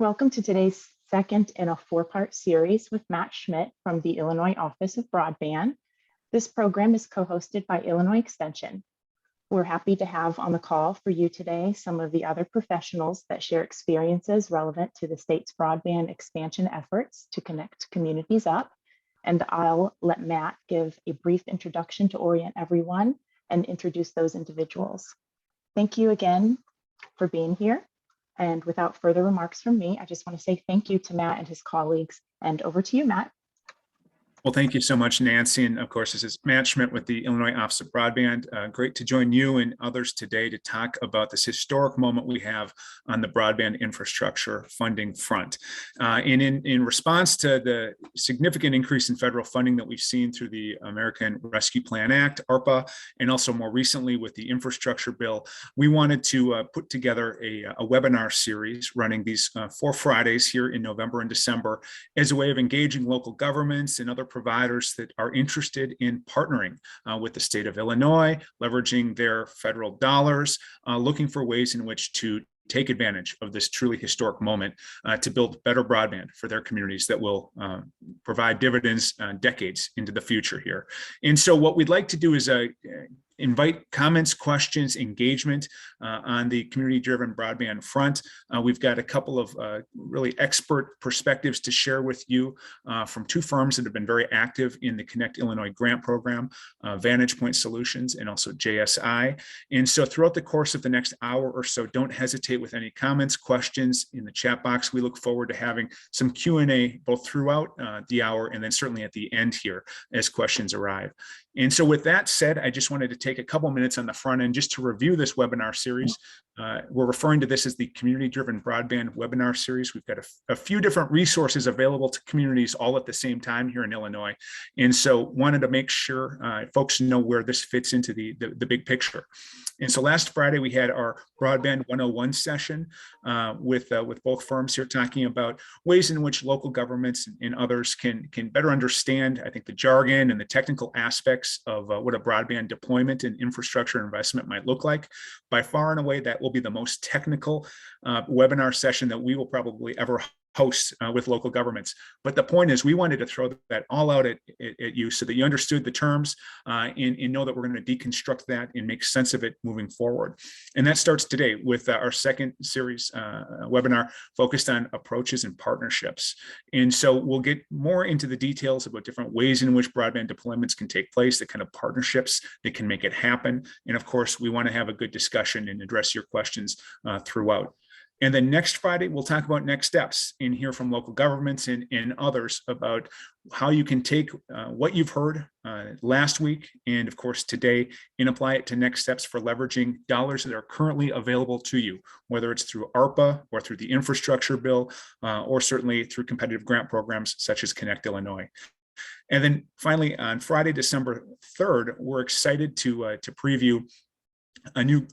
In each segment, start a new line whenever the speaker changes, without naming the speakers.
Welcome to today's second in a four-part series with Matt Schmit from the Illinois Office of Broadband. This program is co-hosted by Illinois Extension. We're happy to have on the call for you today some of the other professionals that share experiences relevant to the state's broadband expansion efforts to connect communities up. And I'll let Matt give a brief introduction to orient everyone and introduce those individuals. Thank you again for being here. And without further remarks from me, I just want to say thank you to Matt and his colleagues. And over to you, Matt.
Well, thank you so much, Nancy. And of course, this is Matt Schmit with the Illinois Office of Broadband. Great to join you and others today to talk about this historic moment we have on the broadband infrastructure funding front. And in response to the significant increase in federal funding that we've seen through the American Rescue Plan Act, ARPA, and also more recently with the infrastructure bill, we wanted to put together a webinar series running these 4 Fridays here in November and December as a way of engaging local governments and other providers that are interested in partnering with the state of Illinois, leveraging their federal dollars, looking for ways in which to take advantage of this truly historic moment to build better broadband for their communities that will provide dividends decades into the future here. And so what we'd like to do is invite comments, questions, engagement on the community-driven broadband front. We've got a couple of really expert perspectives to share with you from 2 firms that have been very active in the Connect Illinois grant program, Vantage Point Solutions and also JSI. And so throughout the course of the next hour or so, don't hesitate with any comments, questions in the chat box. We look forward to having some Q&A both throughout the hour and then certainly at the end here as questions arrive. And so with that said, I just wanted to take a couple minutes on the front end just to review this webinar series. We're referring to this as the Community-Driven Broadband Webinar Series. We've got a few different resources available to communities all at the same time here in Illinois. And so wanted to make sure folks know where this fits into the big picture. And so last Friday, we had our Broadband 101 session with both firms here talking about ways in which local governments and others can better understand, I think, the jargon and the technical aspects of what a broadband deployment and infrastructure investment might look like. By far and away, that will be the most technical webinar session that we will probably ever host with local governments. But the point is we wanted to throw that all out at you so that you understood the terms and know that we're going to deconstruct that and make sense of it moving forward. And that starts today with our second series webinar focused on approaches and partnerships. And so we'll get more into the details about different ways in which broadband deployments can take place, the kind of partnerships that can make it happen. And of course, we want to have a good discussion and address your questions throughout. And then next Friday, we'll talk about next steps and hear from local governments and others about how you can take what you've heard last week and of course today and apply it to next steps for leveraging dollars that are currently available to you, whether it's through ARPA or through the infrastructure bill or certainly through competitive grant programs such as Connect Illinois. And then finally, on Friday, December 3rd, we're excited to preview a new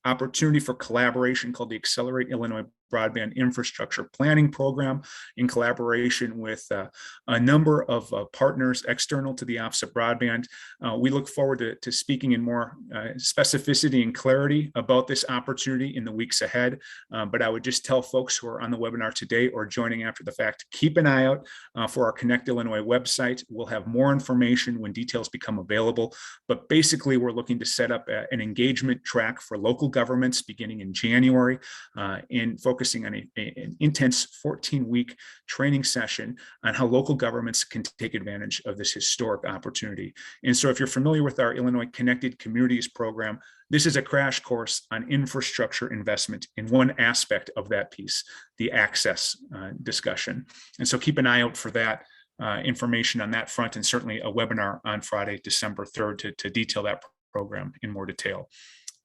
opportunity for collaboration called the Accelerate Illinois Broadband Infrastructure Planning Program in collaboration with a number of partners external to the Office of Broadband. We look forward to speaking in more specificity and clarity about this opportunity in the weeks ahead. But I would just tell folks who are on the webinar today or joining after the fact, keep an eye out for our Connect Illinois website. We'll have more information when details become available. But basically, we're looking to set up an engagement track for local governments beginning in January and focusing on an intense 14-week training session on how local governments can take advantage of this historic opportunity. And so if you're familiar with our Illinois Connected Communities program, this is a crash course on infrastructure investment in one aspect of that piece, the access discussion. And so keep an eye out for that information on that front, and certainly a webinar on Friday, December 3rd to detail that program in more detail.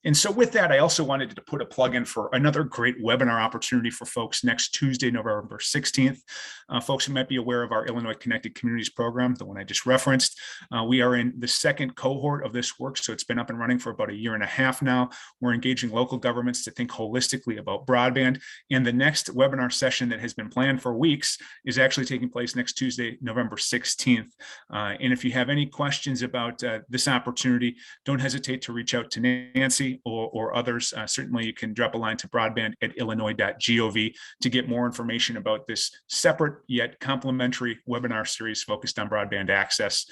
And so with that, I also wanted to put a plug in for another great webinar opportunity for folks next Tuesday, November 16th. Folks who might be aware of our Illinois Connected Communities program, the one I just referenced, we are in the second cohort of this work. So it's been up and running for about 1.5 years now. We're engaging local governments to think holistically about broadband. And the next webinar session that has been planned for weeks is actually taking place next Tuesday, November 16th. And if you have any questions about this opportunity, don't hesitate to reach out to Nancy Kristy or others, certainly you can drop a line to broadband@illinois.gov to get more information about this separate yet complementary webinar series focused on broadband access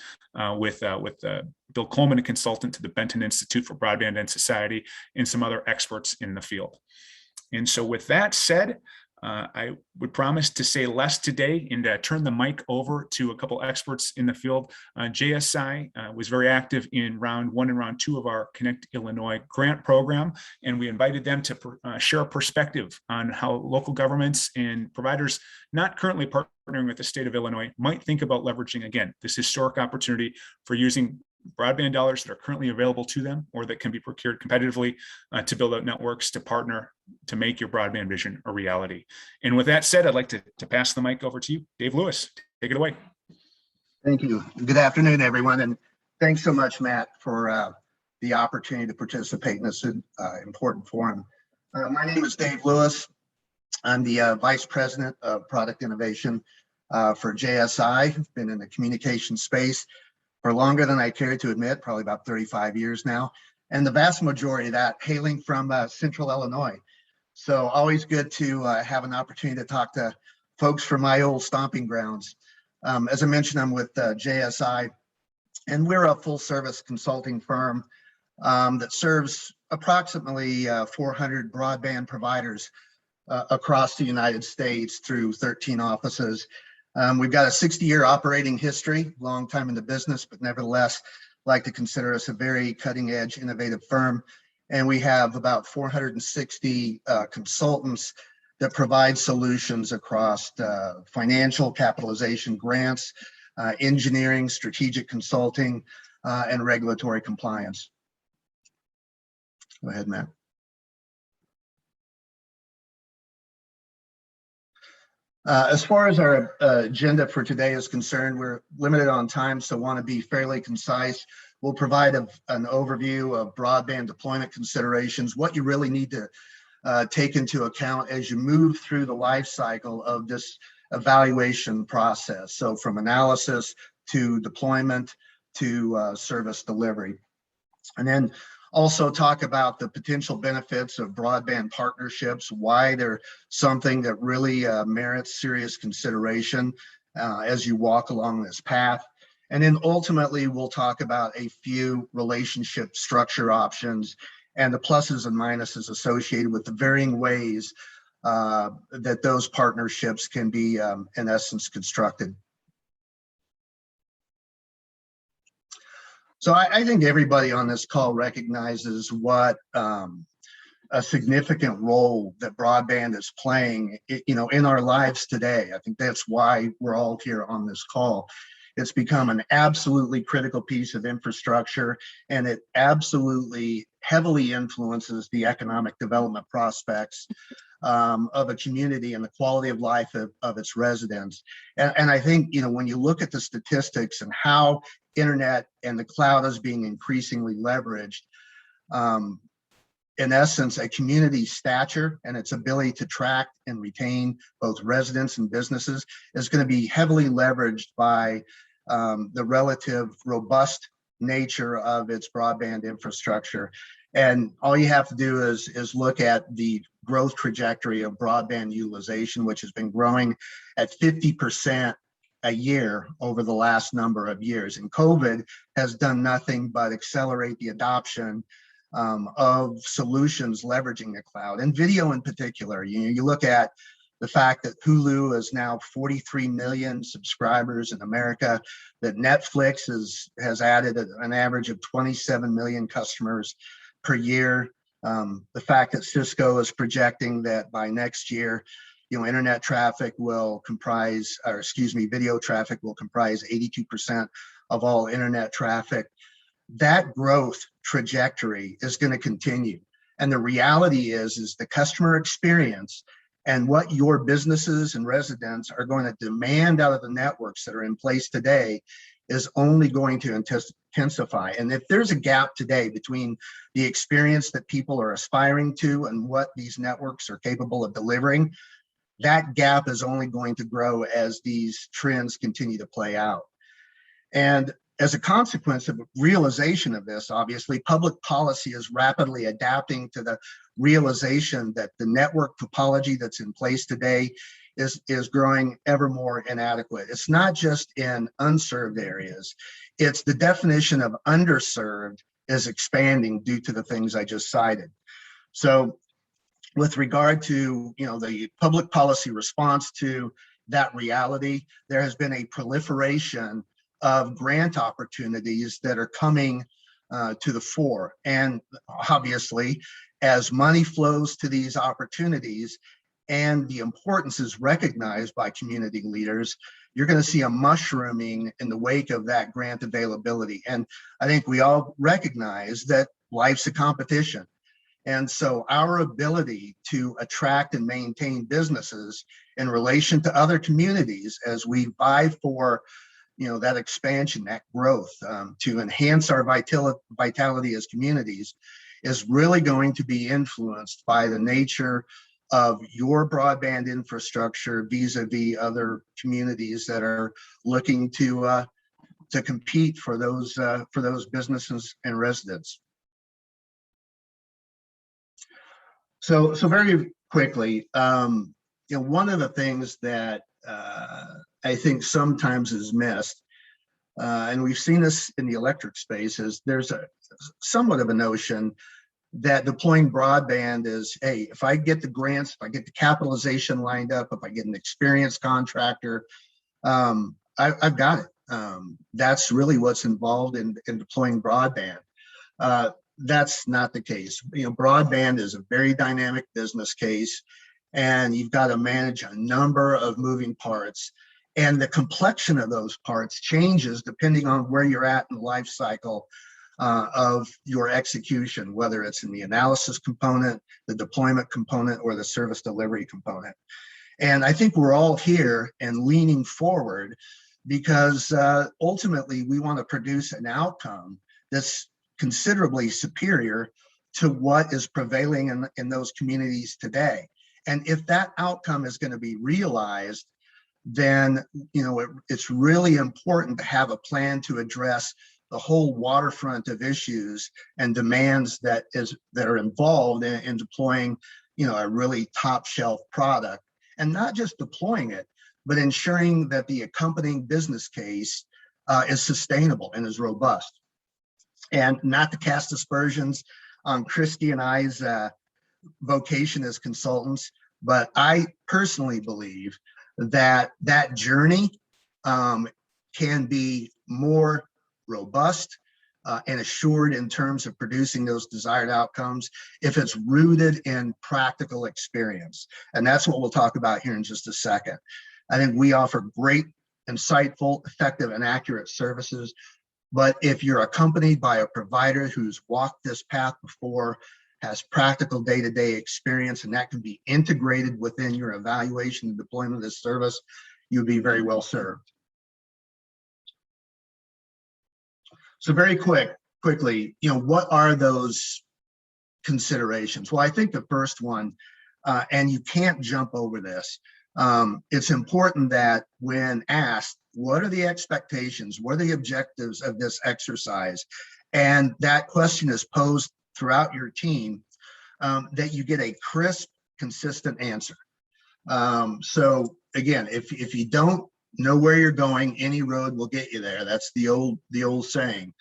with Bill Coleman, a consultant to the Benton Institute for Broadband and Society, and some other experts in the field. And so with that said, I would promise to say less today and turn the mic over to a couple experts in the field. JSI was very active in round 1 and round 2 of our Connect Illinois grant program, and we invited them to share a perspective on how local governments and providers not currently partnering with the state of Illinois might think about leveraging, again, this historic opportunity for using broadband dollars that are currently available to them or that can be procured competitively to build out networks, to partner, to make your broadband vision a reality. And with that said, I'd like to pass the mic over to you, Dave Lewis. Take it away.
Thank you. Good afternoon, everyone. And thanks so much, Matt, for the opportunity to participate in this important forum. My name is Dave Lewis. I'm the Vice President of Product Innovation for JSI. I've been in the communication space for longer than I care to admit, probably about 35 years now. And the vast majority of that hailing from Central Illinois. So always good to have an opportunity to talk to folks from my old stomping grounds. As I mentioned, I'm with JSI, and we're a full service consulting firm that serves approximately 400 broadband providers across the United States through 13 offices. We've got a 60-year operating history, long time in the business, but nevertheless like to consider us a very cutting edge, innovative firm. And we have about 460 consultants that provide solutions across financial capitalization grants, engineering, strategic consulting, and regulatory compliance. Go ahead, Matt. As far as our agenda for today is concerned, we're limited on time, so want to be fairly concise. We'll provide an overview of broadband deployment considerations, what you really need to take into account as you move through the life cycle of this evaluation process. So from analysis to deployment to service delivery. And then also talk about the potential benefits of broadband partnerships, why they're something that really merits serious consideration as you walk along this path. And then ultimately, we'll talk about a few relationship structure options and the pluses and minuses associated with the varying ways that those partnerships can be, in essence, constructed. So I think everybody on this call recognizes what a significant role that broadband is playing, in our lives today. I think that's why we're all here on this call. It's become an absolutely critical piece of infrastructure, and it absolutely heavily influences the economic development prospects of a community and the quality of life of its residents. And I think, when you look at the statistics and how internet and the cloud is being increasingly leveraged, in essence, a community's stature and its ability to attract and retain both residents and businesses is going to be heavily leveraged by the relative robust nature of its broadband infrastructure. And all you have to do is look at the growth trajectory of broadband utilization, which has been growing at 50% a year over the last number of years. And COVID has done nothing but accelerate the adoption of solutions leveraging the cloud and video in particular. You look at the fact that Hulu is now 43 million subscribers in America, that Netflix has added an average of 27 million customers per year. The fact that Cisco is projecting that by next year, internet traffic will comprise, video traffic will comprise 82% of all internet traffic. That growth trajectory is going to continue. And the reality is the customer experience and what your businesses and residents are going to demand out of the networks that are in place today is only going to intensify. And if there's a gap today between the experience that people are aspiring to and what these networks are capable of delivering, that gap is only going to grow as these trends continue to play out. And as a consequence of realization of this, obviously, public policy is rapidly adapting to the realization that the network topology that's in place today is growing ever more inadequate. It's not just in unserved areas, it's the definition of underserved is expanding due to the things I just cited. So with regard to the public policy response to that reality, there has been a proliferation of grant opportunities that are coming to the fore. And obviously, as money flows to these opportunities and the importance is recognized by community leaders, you're going to see a mushrooming in the wake of that grant availability. And I think we all recognize that life's a competition. And so our ability to attract and maintain businesses in relation to other communities as we vie for that expansion, that growth, to enhance our vitality as communities is really going to be influenced by the nature of your broadband infrastructure vis-a-vis other communities that are looking to compete for those businesses and residents. So very quickly, one of the things that I think sometimes is missed, and we've seen this in the electric space, is there's somewhat of a notion that deploying broadband is, hey, if I get the grants, if I get the capitalization lined up, if I get an experienced contractor, I've got it. That's really what's involved in deploying broadband. That's not the case. Broadband is a very dynamic business case, and you've got to manage a number of moving parts. And the complexion of those parts changes depending on where you're at in the life cycle of your execution, whether it's in the analysis component, the deployment component, or the service delivery component. And I think we're all here and leaning forward because ultimately we want to produce an outcome that's considerably superior to what is prevailing in those communities today. And if that outcome is going to be realized, then it's really important to have a plan to address the whole waterfront of issues and demands that are involved in deploying a really top shelf product, and not just deploying it, but ensuring that the accompanying business case is sustainable and is robust. And not to cast aspersions on Kristy and I's vocation as consultants, but I personally believe that journey can be more robust and assured in terms of producing those desired outcomes if it's rooted in practical experience. And that's what we'll talk about here in just a second. I think we offer great, insightful, effective, and accurate services. But if you're accompanied by a provider who's walked this path before, has practical day-to-day experience, and that can be integrated within your evaluation and deployment of this service, you'll be very well served. So very quickly, what are those considerations? Well, I think the first one, and you can't jump over this, it's important that when asked, what are the expectations? What are the objectives of this exercise? And that question is posed throughout your team, that you get a crisp, consistent answer. So again, if you don't know where you're going, any road will get you there. That's the old saying.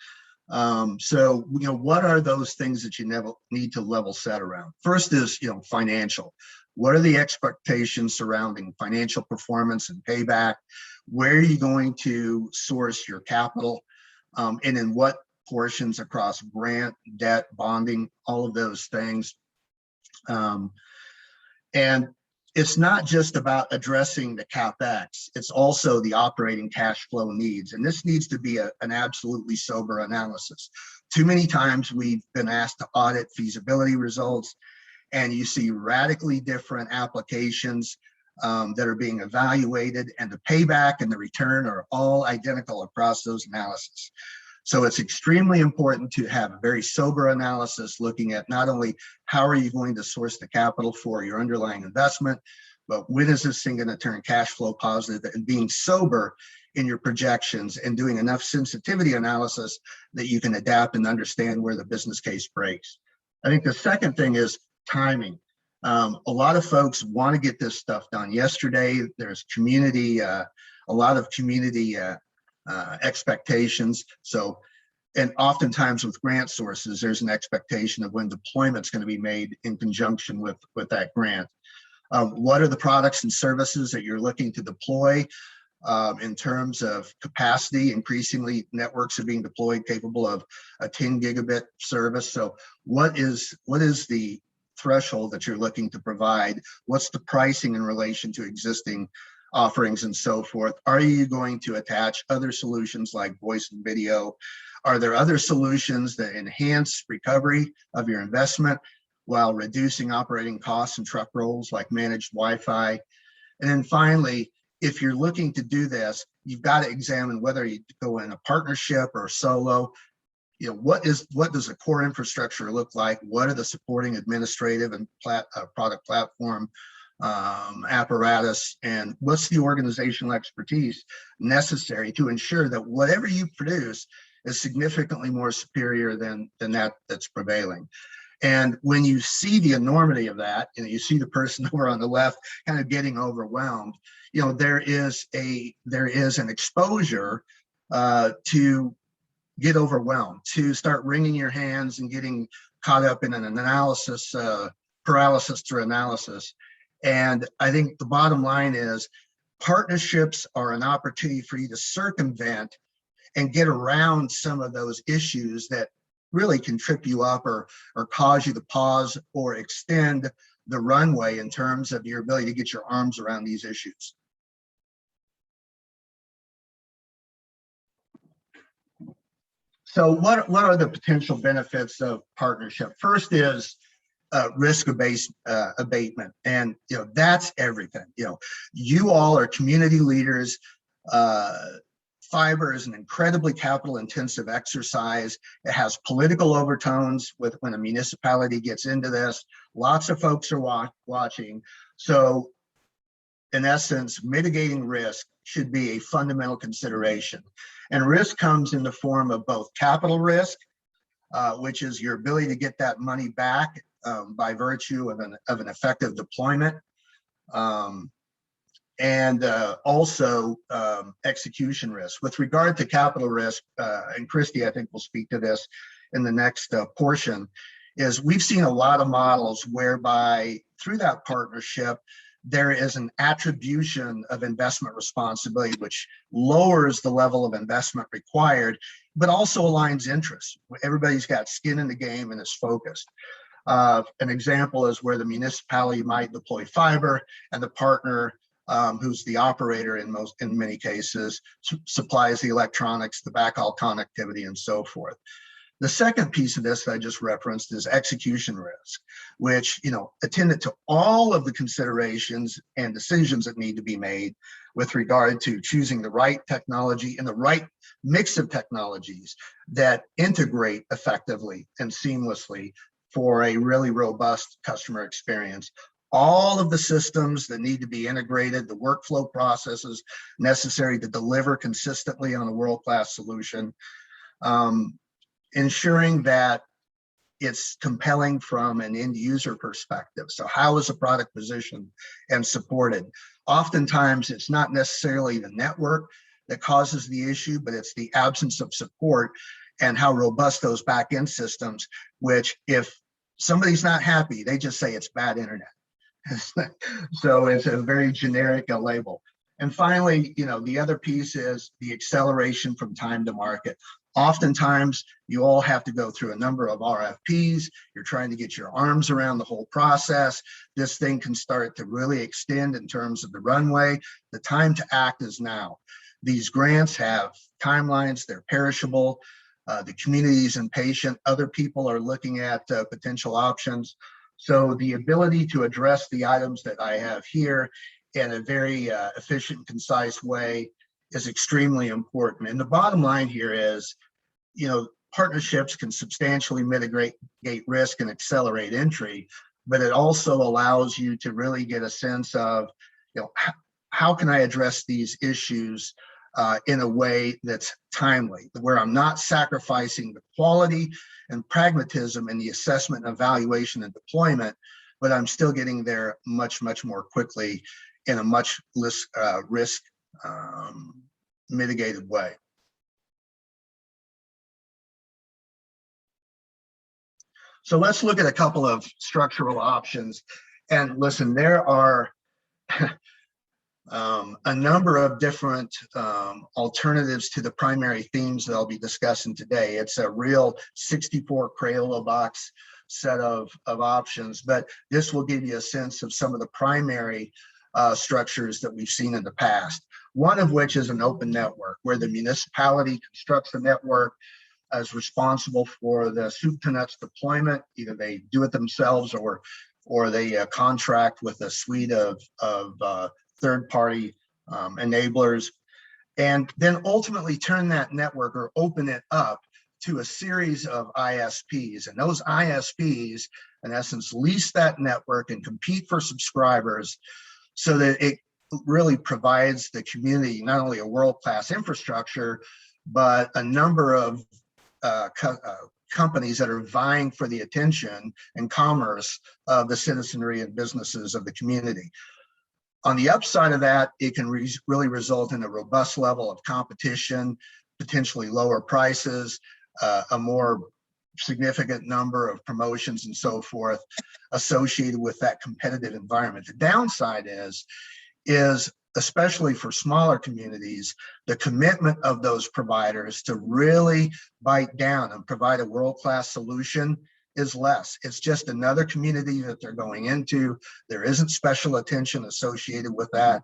So what are those things that you never need to level set around? First is financial. What are the expectations surrounding financial performance and payback? Where are you going to source your capital, and in what portions across grant, debt, bonding, all of those things. And it's not just about addressing the CapEx, it's also the operating cash flow needs. And this needs to be an absolutely sober analysis. Too many times we've been asked to audit feasibility results, and you see radically different applications that are being evaluated, and the payback and the return are all identical across those analyses. So it's extremely important to have a very sober analysis looking at not only how are you going to source the capital for your underlying investment, but when is this thing going to turn cash flow positive, and being sober in your projections and doing enough sensitivity analysis that you can adapt and understand where the business case breaks. I think the second thing is timing. A lot of folks want to get this stuff done yesterday. There's community, a lot of community expectations. So, and oftentimes with grant sources, there's an expectation of when deployment's going to be made in conjunction with that grant. What are the products and services that you're looking to deploy? In terms of capacity, increasingly networks are being deployed capable of a 10 gigabit service. So what is the threshold that you're looking to provide? What's the pricing in relation to existing offerings and so forth? Are you going to attach other solutions like voice and video? Are there other solutions that enhance recovery of your investment while reducing operating costs and truck rolls like managed Wi-Fi? And then finally, if you're looking to do this, you've got to examine whether you go in a partnership or solo. You know, what does the core infrastructure look like? What are the supporting administrative and product platform apparatus, and what's the organizational expertise necessary to ensure that whatever you produce is significantly more superior than that's prevailing? And when you see the enormity of that, and you see the person over on the left kind of getting overwhelmed, you know, there is an exposure to get overwhelmed, to start wringing your hands and getting caught up in an analysis, paralysis through analysis. And I think the bottom line is partnerships are an opportunity for you to circumvent and get around some of those issues that really can trip you up or cause you to pause or extend the runway in terms of your ability to get your arms around these issues. So what are the potential benefits of partnership? First is risk-based abatement, and you know, that's everything. You know, you all are community leaders. Fiber is an incredibly capital-intensive exercise. It has political overtones when a municipality gets into this. Lots of folks are watching. So, in essence, mitigating risk should be a fundamental consideration. And risk comes in the form of both capital risk, which is your ability to get that money back by virtue of an effective deployment. And also execution risk. With regard to capital risk, and Kristy, I think, will speak to this in the next portion, is we've seen a lot of models whereby through that partnership, there is an attribution of investment responsibility, which lowers the level of investment required, but also aligns interests. Everybody's got skin in the game and is focused. An example is where the municipality might deploy fiber and the partner, who's the operator in many cases, supplies the electronics, the backhaul connectivity, and so forth. The second piece of this that I just referenced is execution risk, which, you know, attendant to all of the considerations and decisions that need to be made with regard to choosing the right technology and the right mix of technologies that integrate effectively and seamlessly for a really robust customer experience. All of the systems that need to be integrated, the workflow processes necessary to deliver consistently on a world-class solution, ensuring that it's compelling from an end user perspective. So how is the product positioned and supported? Oftentimes, it's not necessarily the network that causes the issue, but it's the absence of support and how robust those back-end systems, which if somebody's not happy, they just say it's bad internet. So it's a very generic label. And finally, you know, the other piece is the acceleration from time to market. Oftentimes, you all have to go through a number of RFPs. You're trying to get your arms around the whole process. This thing can start to really extend in terms of the runway. The time to act is now. These grants have timelines, they're perishable. The community is impatient. Other people are looking at potential options. So the ability to address the items that I have here in a very efficient, concise way is extremely important. And the bottom line here is, you know, partnerships can substantially mitigate risk and accelerate entry, but it also allows you to really get a sense of, how can I address these issues in a way that's timely, where I'm not sacrificing the quality and pragmatism in the assessment, evaluation, and deployment, but I'm still getting there much, much more quickly in a much less risk mitigated way. So let's look at a couple of structural options. And listen, there are a number of different alternatives to the primary themes that I'll be discussing today. It's a real 64 Crayola box set of options, but this will give you a sense of some of the primary structures that we've seen in the past. One of which is an open network, where the municipality constructs a network, is responsible for the soup to nuts deployment. Either they do it themselves or they contract with a suite of third-party enablers, and then ultimately turn that network or open it up to a series of ISPs. And those ISPs, in essence, lease that network and compete for subscribers, so that it really provides the community not only a world-class infrastructure, but a number of companies that are vying for the attention and commerce of the citizenry and businesses of the community. On the upside of that, it can really result in a robust level of competition, potentially lower prices, a more significant number of promotions and so forth associated with that competitive environment. The downside is especially for smaller communities, the commitment of those providers to really bite down and provide a world-class solution is less. It's just another community that they're going into. There isn't special attention associated with that.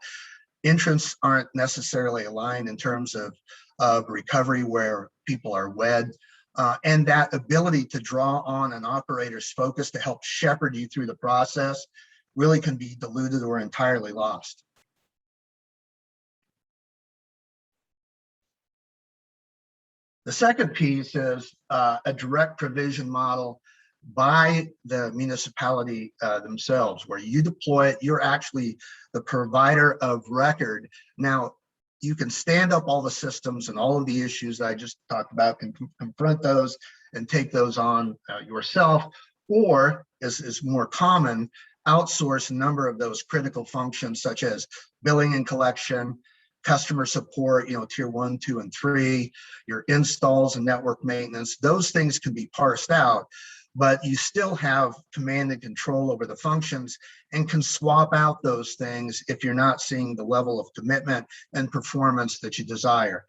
Interests aren't necessarily aligned in terms of recovery where people are wed. And that ability to draw on an operator's focus to help shepherd you through the process really can be diluted or entirely lost. The second piece is a direct provision model by the municipality themselves, where you deploy it, you're actually the provider of record. Now, you can stand up all the systems and all of the issues that I just talked about, and confront those and take those on yourself, or is more common, outsource a number of those critical functions such as billing and collection, customer support, tier 1, 2, and 3, your installs and network maintenance. Those things can be parsed out, but you still have command and control over the functions and can swap out those things if you're not seeing the level of commitment and performance that you desire.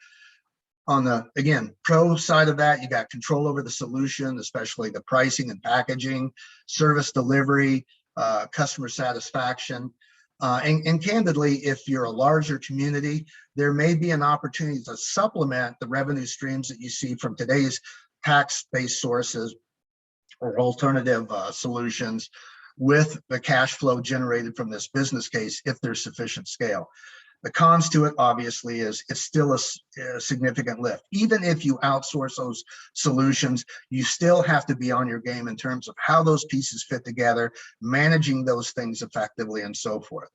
On the, again, pro side of that, you got control over the solution, especially the pricing and packaging, service delivery, customer satisfaction. And candidly, if you're a larger community, there may be an opportunity to supplement the revenue streams that you see from today's tax-based sources or alternative solutions with the cash flow generated from this business case if there's sufficient scale. The cons to it, obviously, is it's still a significant lift. Even if you outsource those solutions, you still have to be on your game in terms of how those pieces fit together, managing those things effectively, and so forth.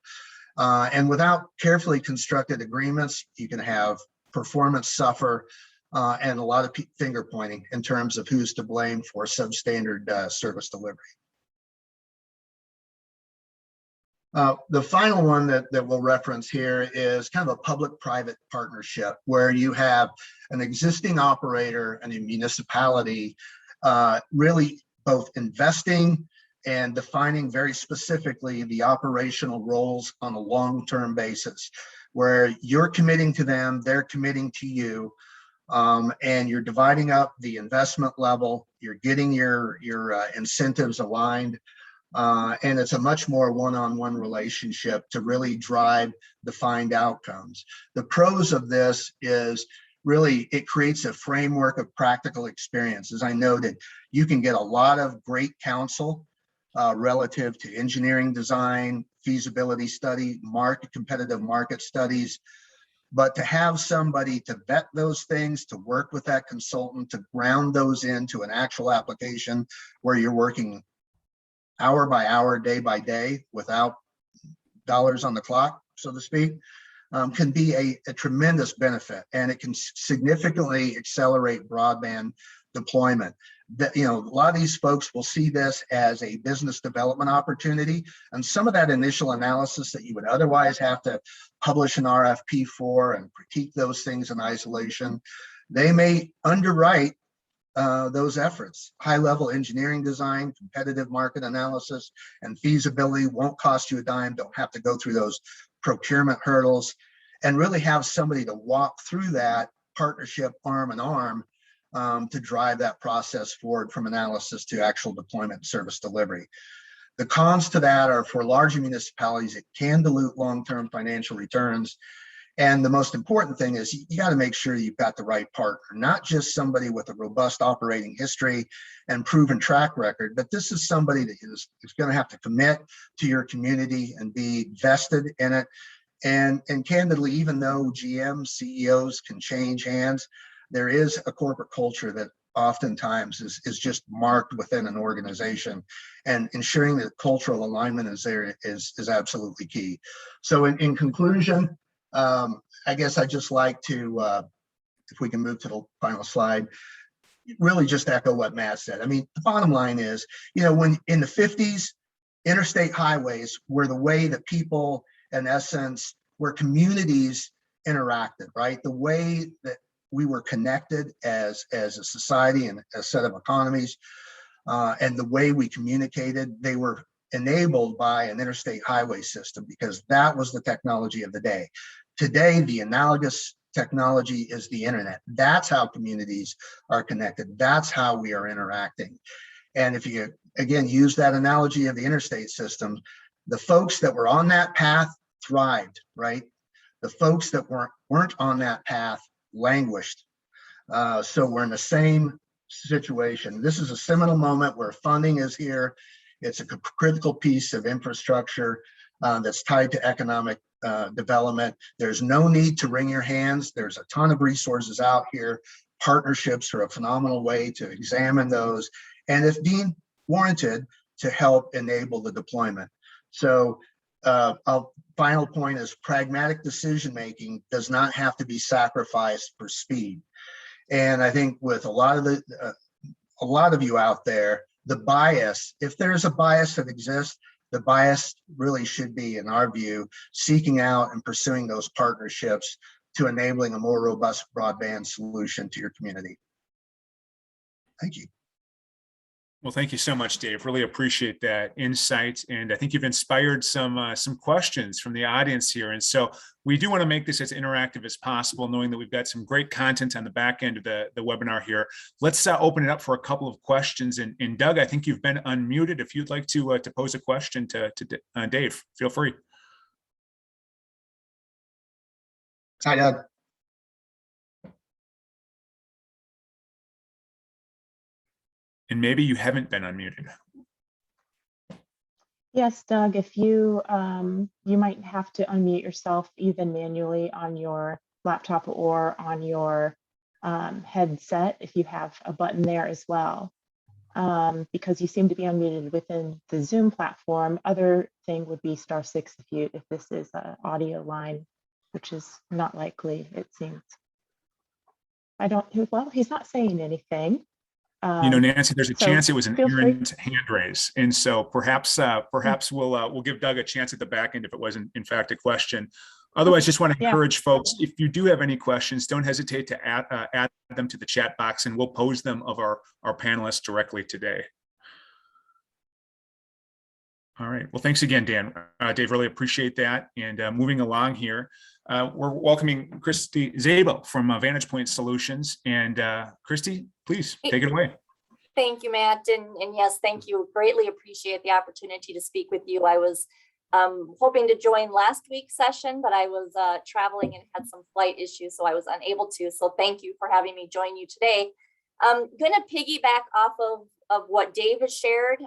And without carefully constructed agreements, you can have performance suffer and a lot of finger pointing in terms of who's to blame for substandard service delivery. The final one that we'll reference here is kind of a public-private partnership, where you have an existing operator and a municipality really both investing and defining very specifically the operational roles on a long-term basis, where you're committing to them, they're committing to you, and you're dividing up the investment level, you're getting your incentives aligned. And it's a much more one-on-one relationship to really drive defined outcomes. The pros of this is really it creates a framework of practical experience. As I noted, you can get a lot of great counsel relative to engineering design, feasibility study, competitive market studies. But to have somebody to vet those things, to work with that consultant, to ground those into an actual application where you're working hour by hour, day by day, without dollars on the clock, so to speak, can be a tremendous benefit, and it can significantly accelerate broadband deployment. That, a lot of these folks will see this as a business development opportunity, and some of that initial analysis that you would otherwise have to publish an RFP for and critique those things in isolation, they may underwrite those efforts. High-level engineering design, competitive market analysis, and feasibility won't cost you a dime. Don't have to go through those procurement hurdles, and really have somebody to walk through that partnership arm in arm to drive that process forward from analysis to actual deployment service delivery. The cons to that are, for larger municipalities, it can dilute long-term financial returns. And the most important thing is you got to make sure you've got the right partner, not just somebody with a robust operating history and proven track record, but this is somebody that is going to have to commit to your community and be vested in it. And candidly, even though GM CEOs can change hands, there is a corporate culture that oftentimes is just marked within an organization, and ensuring that cultural alignment is there is absolutely key. So in conclusion, I guess I'd just like to, if we can move to the final slide, really just echo what Matt said. I mean, the bottom line is, when in the 50s, interstate highways were the way that people, in essence, where communities interacted, right? The way that we were connected as a society and a set of economies, and the way we communicated, they were enabled by an interstate highway system, because that was the technology of the day. Today, the analogous technology is the internet. That's how communities are connected. That's how we are interacting. And if you, again, use that analogy of the interstate system, the folks that were on that path thrived, right? The folks that weren't on that path languished. So we're in the same situation. This is a seminal moment where funding is here. It's a critical piece of infrastructure that's tied to economic development. There's no need to wring your hands. There's a ton of resources out here. Partnerships are a phenomenal way to examine those, and if deemed warranted, to help enable the deployment. So our final point is pragmatic decision-making does not have to be sacrificed for speed. And I think with a lot of you out there, the bias, if there's a bias that exists, the bias really should be, in our view, seeking out and pursuing those partnerships to enabling a more robust broadband solution to your community. Thank you.
Well, thank you so much, Dave. Really appreciate that insight. And I think you've inspired some questions from the audience here. And so we do want to make this as interactive as possible, knowing that we've got some great content on the back end of the webinar here. Let's open it up for a couple of questions. And Doug, I think you've been unmuted. If you'd like to pose a question to Dave, feel free.
Hi, Doug.
And maybe you haven't been unmuted.
Yes, Doug, if you, you might have to unmute yourself even manually on your laptop or on your headset if you have a button there as well, because you seem to be unmuted within the Zoom platform. Other thing would be *6 if this is an audio line, which is not likely, it seems. Well, he's not saying anything.
Nancy, there's a chance it was an errant hand raise, and so perhaps we'll give Doug a chance at the back end if it wasn't in fact a question. Otherwise, just want to encourage folks, if you do have any questions, don't hesitate to add them to the chat box, and we'll pose them of our panelists directly today. All right. Well, thanks again, Dave, really appreciate that. And moving along here, we're welcoming Kristy Szabo from Vantage Point Solutions. And Kristy, please take it away.
Thank you, Matt. And yes, thank you. Greatly appreciate the opportunity to speak with you. I was hoping to join last week's session, but I was traveling and had some flight issues, so I was unable to. So thank you for having me join you today. I'm going to piggyback off of what Dave has shared.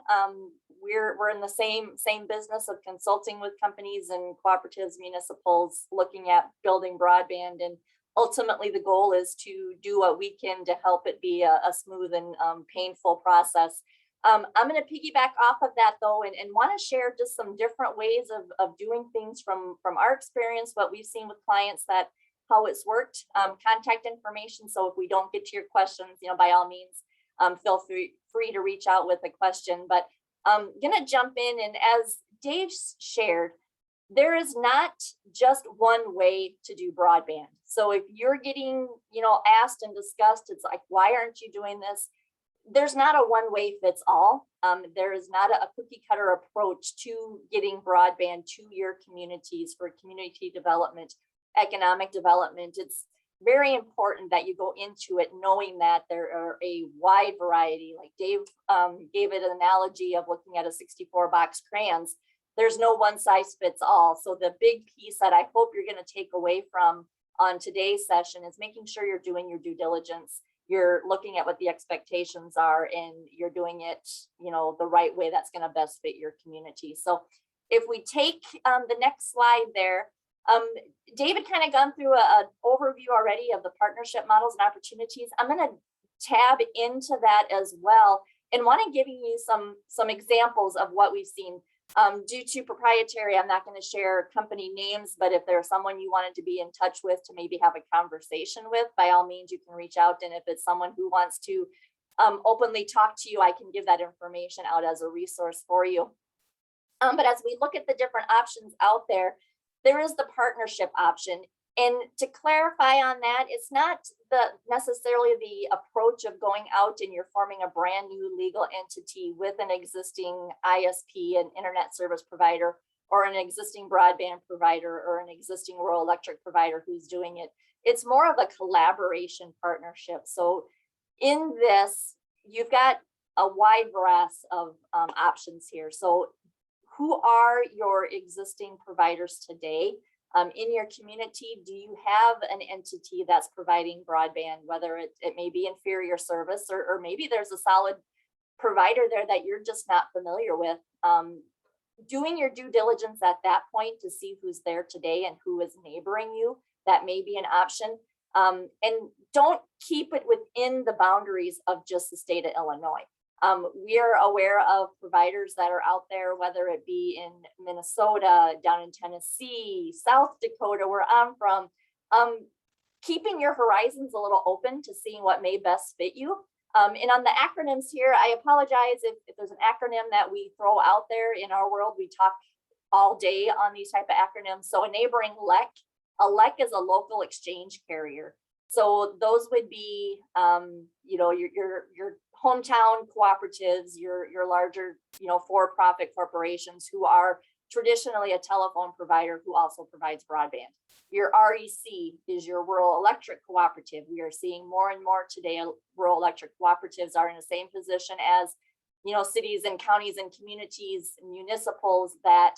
We're in the same business of consulting with companies and cooperatives, municipals, looking at building broadband, and ultimately the goal is to do what we can to help it be a smooth and painful process. I'm going to piggyback off of that though, and want to share just some different ways of doing things from our experience, what we've seen with clients, that how it's worked, contact information. So if we don't get to your questions, by all means, feel free to reach out with a question. But I'm going to jump in, and as Dave shared, there is not just one way to do broadband. So if you're getting, asked and discussed, it's like, why aren't you doing this? There's not a one way fits all. There is not a cookie cutter approach to getting broadband to your communities for community development, economic development. It's very important that you go into it knowing that there are a wide variety. Like Dave gave it an analogy of looking at a 64-box crayons. There's no one size fits all. So the big piece that I hope you're going to take away from on today's session is making sure you're doing your due diligence. You're looking at what the expectations are, and you're doing it, the right way that's going to best fit your community. So if we take the next slide there, David kind of gone through an overview already of the partnership models and opportunities. I'm going to tab into that as well, and want to give you some examples of what we've seen. Due to proprietary, I'm not going to share company names, but if there's someone you wanted to be in touch with to maybe have a conversation with, by all means, you can reach out. And if it's someone who wants to openly talk to you, I can give that information out as a resource for you. But as we look at the different options out there, there is the partnership option. And to clarify on that, it's not necessarily the approach of going out and you're forming a brand new legal entity with an existing ISP, an internet service provider, or an existing broadband provider, or an existing rural electric provider who's doing it. It's more of a collaboration partnership. So in this, you've got a wide variety of options here. So who are your existing providers today? In your community, do you have an entity that's providing broadband, whether it may be inferior service, or maybe there's a solid provider there that you're just not familiar with? Doing your due diligence at that point to see who's there today and who is neighboring you, that may be an option. And don't keep it within the boundaries of just the state of Illinois. We are aware of providers that are out there, whether it be in Minnesota, down in Tennessee, South Dakota, where I'm from, keeping your horizons a little open to seeing what may best fit you. And on the acronyms here, I apologize if there's an acronym that we throw out there. In our world, we talk all day on these type of acronyms. So a neighboring LEC, a LEC is a local exchange carrier. So those would be, your hometown cooperatives, your larger, for-profit corporations who are traditionally a telephone provider who also provides broadband. Your REC is your rural electric cooperative. We are seeing more and more today, rural electric cooperatives are in the same position as, cities and counties and communities, municipals that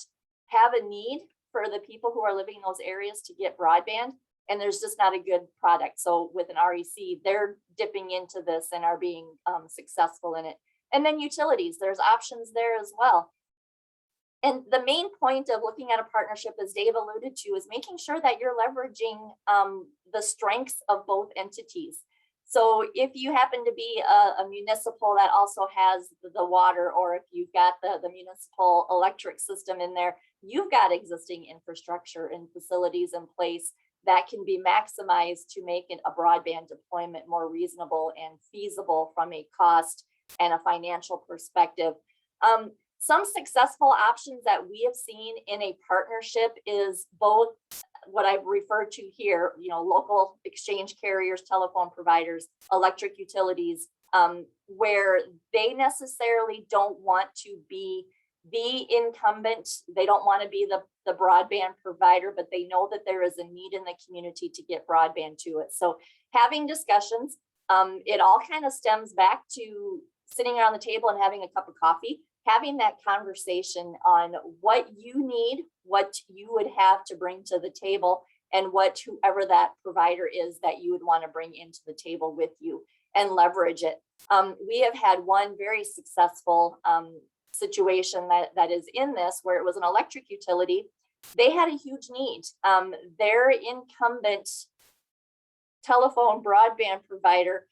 have a need for the people who are living in those areas to get broadband. And there's just not a good product. So with an REC, they're dipping into this and are being successful in it. And then utilities, there's options there as well. And the main point of looking at a partnership, as Dave alluded to, is making sure that you're leveraging the strengths of both entities. So if you happen to be a municipal that also has the water, or if you've got the municipal electric system in there, you've got existing infrastructure and facilities in place that can be maximized to make it a broadband deployment more reasonable and feasible from a cost and a financial perspective. Some successful options that we have seen in a partnership is both what I've referred to here, local exchange carriers, telephone providers, electric utilities, where they necessarily don't want to be the incumbent. They don't want to be the broadband provider, but they know that there is a need in the community to get broadband to it. So having discussions, it all kind of stems back to sitting around the table and having a cup of coffee, having that conversation on what you need, what you would have to bring to the table, and what whoever that provider is that you would want to bring into the table with you and leverage it. We have had one very successful situation that is in this, where it was an electric utility. They had a huge need. Their incumbent telephone broadband provider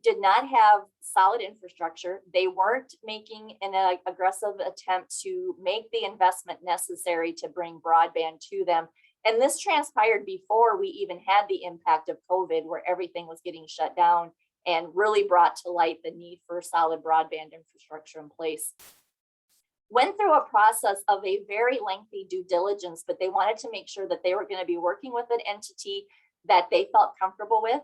did not have solid infrastructure. They weren't making an aggressive attempt to make the investment necessary to bring broadband to them. And this transpired before we even had the impact of COVID, where everything was getting shut down, and really brought to light the need for solid broadband infrastructure in place. Went through a process of a very lengthy due diligence, but they wanted to make sure that they were going to be working with an entity that they felt comfortable with.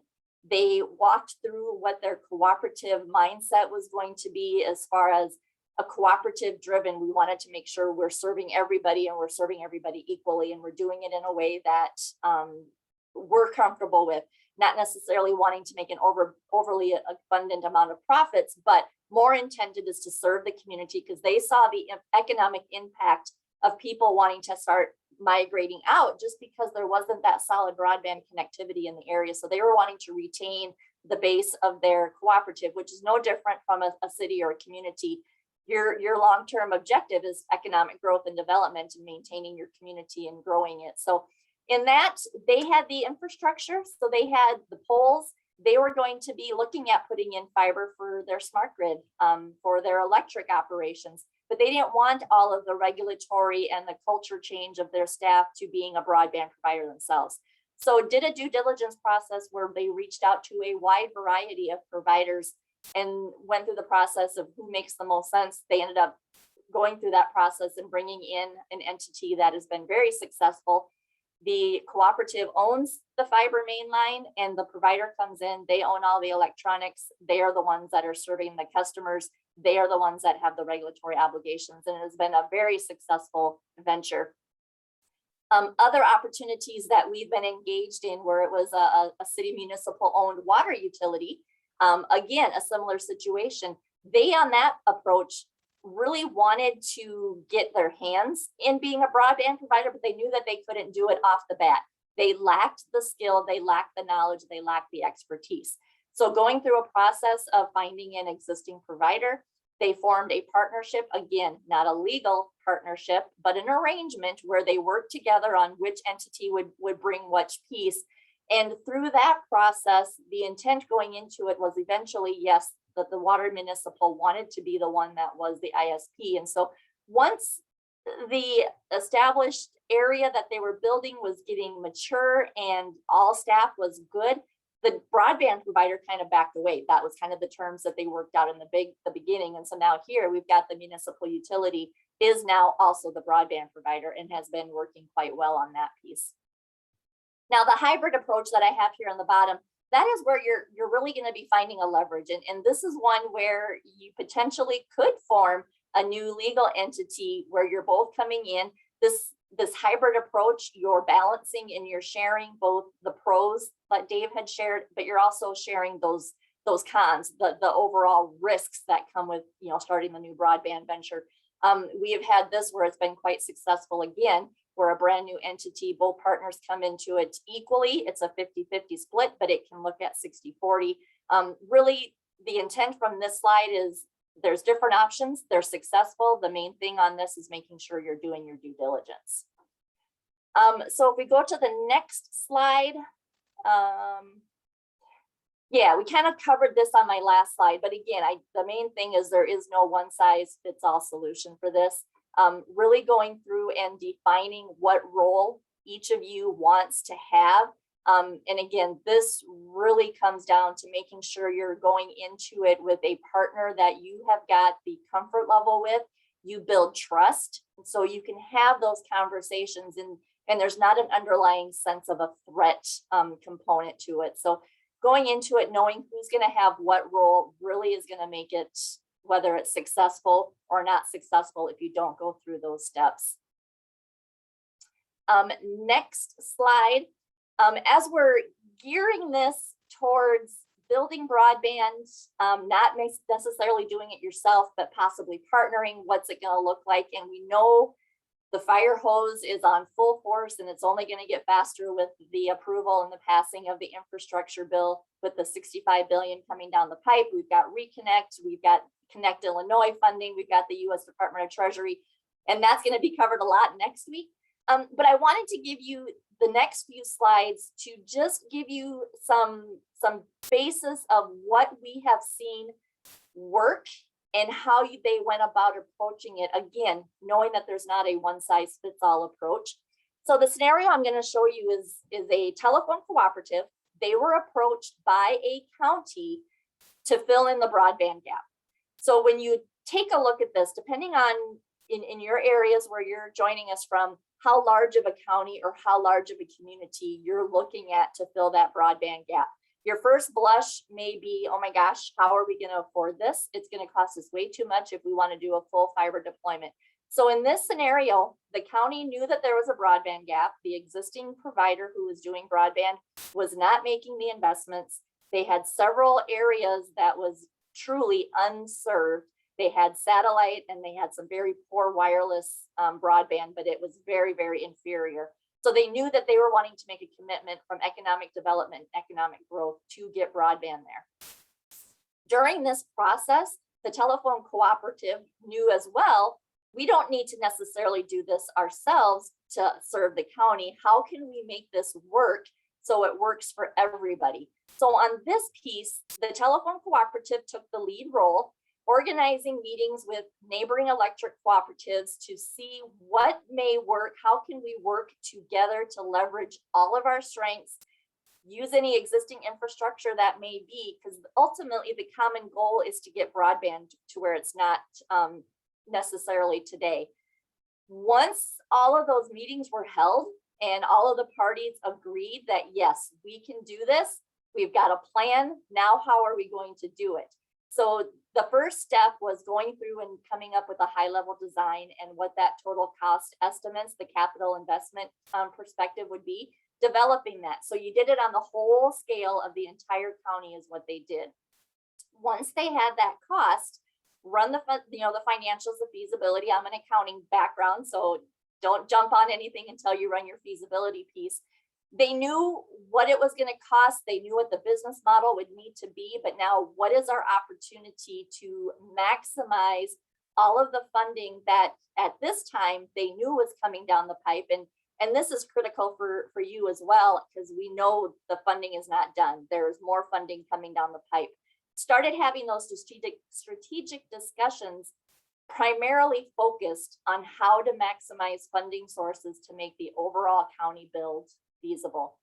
They walked through what their cooperative mindset was going to be as far as a cooperative driven. We wanted to make sure we're serving everybody and we're serving everybody equally, and we're doing it in a way that we're comfortable with, not necessarily wanting to make an overly abundant amount of profits, but more intended is to serve the community, because they saw the economic impact of people wanting to start migrating out just because there wasn't that solid broadband connectivity in the area. So they were wanting to retain the base of their cooperative, which is no different from a city or a community. Your long-term objective is economic growth and development and maintaining your community and growing it. So in that, they had the infrastructure. So they had the poles. They were going to be looking at putting in fiber for their smart grid, for their electric operations, but they didn't want all of the regulatory and the culture change of their staff to being a broadband provider themselves. So did a due diligence process where they reached out to a wide variety of providers and went through the process of who makes the most sense. They ended up going through that process and bringing in an entity that has been very successful. The cooperative owns the fiber main line, and the provider comes in, they own all the electronics. They are the ones that are serving the customers. They are the ones that have the regulatory obligations, and it has been a very successful venture. Other opportunities that we've been engaged in where it was a city municipal owned water utility, again, a similar situation. They on that approach really wanted to get their hands in being a broadband provider, but they knew that they couldn't do it off the bat. They lacked the skill, they lacked the knowledge, they lacked the expertise. So going through a process of finding an existing provider, they formed a partnership, again, not a legal partnership, but an arrangement where they worked together on which entity would bring which piece. And through that process, the intent going into it was eventually, yes, that the water municipal wanted to be the one that was the ISP. And so once the established area that they were building was getting mature and all staff was good, the broadband provider kind of backed away. That was kind of the terms that they worked out in the beginning. And so now here we've got the municipal utility is now also the broadband provider and has been working quite well on that piece. Now the hybrid approach that I have here on the bottom, that is where you're really going to be finding a leverage. And this is one where you potentially could form a new legal entity where you're both coming in. This hybrid approach, you're balancing and you're sharing both the pros that Dave had shared, but you're also sharing those cons, the overall risks that come with starting the new broadband venture. We have had this where it's been quite successful again, where a brand new entity, both partners come into it equally. It's a 50-50 split, but it can look at 60-40. Really, the intent from this slide is there's different options. They're successful. The main thing on this is making sure you're doing your due diligence. So if we go to the next slide, yeah, we kind of covered this on my last slide, but again, the main thing is there is no one size fits all solution for this. Really going through and defining what role each of you wants to have. And again, this really comes down to making sure you're going into it with a partner that you have got the comfort level with. You build trust so you can have those conversations and there's not an underlying sense of a threat component to it. So going into it, knowing who's going to have what role really is going to make it, whether it's successful or not successful if you don't go through those steps. Next slide. As we're gearing this towards building broadband, not necessarily doing it yourself, but possibly partnering, what's it going to look like? And we know the fire hose is on full force and it's only going to get faster with the approval and the passing of the infrastructure bill with the $65 billion coming down the pipe. We've got Reconnect, we've got Connect Illinois funding, we've got the U.S. Department of Treasury, and that's going to be covered a lot next week. But I wanted to give you the next few slides to just give you some basis of what we have seen work and how they went about approaching it. Again, knowing that there's not a one size fits all approach. So the scenario I'm going to show you is a telephone cooperative. They were approached by a county to fill in the broadband gap. So when you take a look at this, depending on in your areas where you're joining us from, how large of a county or how large of a community you're looking at to fill that broadband gap. Your first blush may be, oh my gosh, how are we going to afford this? It's going to cost us way too much if we want to do a full fiber deployment. So in this scenario, the county knew that there was a broadband gap. The existing provider who was doing broadband was not making the investments. They had several areas that was truly unserved. They had satellite and they had some very poor wireless broadband, but it was very, very inferior. So they knew that they were wanting to make a commitment from economic development, economic growth to get broadband there. During this process, the telephone cooperative knew as well, we don't need to necessarily do this ourselves to serve the county. How can we make this work so it works for everybody? So on this piece, the telephone cooperative took the lead role, organizing meetings with neighboring electric cooperatives to see what may work, how can we work together to leverage all of our strengths, use any existing infrastructure that may be, because ultimately the common goal is to get broadband to where it's not necessarily today. Once all of those meetings were held and all of the parties agreed that yes, we can do this, we've got a plan, now how are we going to do it? So the first step was going through and coming up with a high level design and what that total cost estimates, the capital investment perspective would be, developing that. So you did it on the whole scale of the entire county is what they did. Once they had that cost, run the financials, the feasibility. I'm an accounting background, so don't jump on anything until you run your feasibility piece. They knew what it was going to cost. They knew what the business model would need to be, but now what is our opportunity to maximize all of the funding that at this time they knew was coming down the pipe? And this is critical for you as well, because we know the funding is not done. There's more funding coming down the pipe. Started having those strategic discussions primarily focused on how to maximize funding sources to make the overall county build feasible.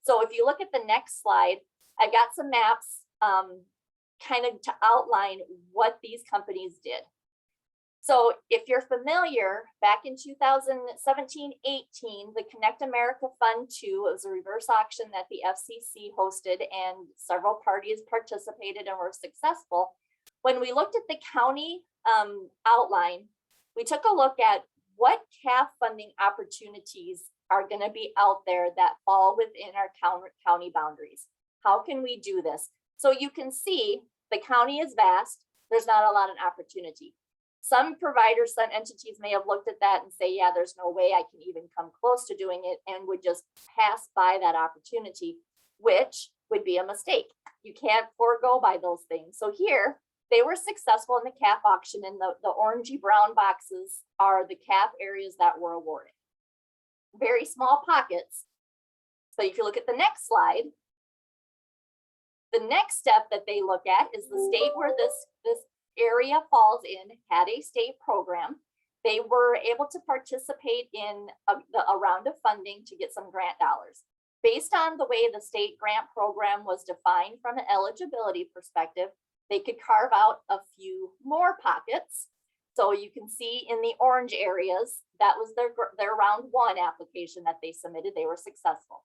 So if you look at the next slide, I've got some maps kind of to outline what these companies did. So if you're familiar, back in 2017-18, the Connect America Fund 2 was a reverse auction that the FCC hosted and several parties participated and were successful. When we looked at the county outline, we took a look at what CAF funding opportunities are going to be out there that fall within our county boundaries. How can we do this? So you can see the county is vast. There's not a lot of opportunity. Some providers, some entities may have looked at that and say, yeah, there's no way I can even come close to doing it, and would just pass by that opportunity, which would be a mistake. You can't forego by those things. So here, they were successful in the CAF auction, and the orangey brown boxes are the CAF areas that were awarded. Very small pockets. So if you look at the next slide, the next step that they look at is the state where this area falls in had a state program. They were able to participate in a round of funding to get some grant dollars. Based on the way the state grant program was defined from an eligibility perspective, they could carve out a few more pockets. So you can see in the orange areas, that was their round one application that they submitted. They were successful.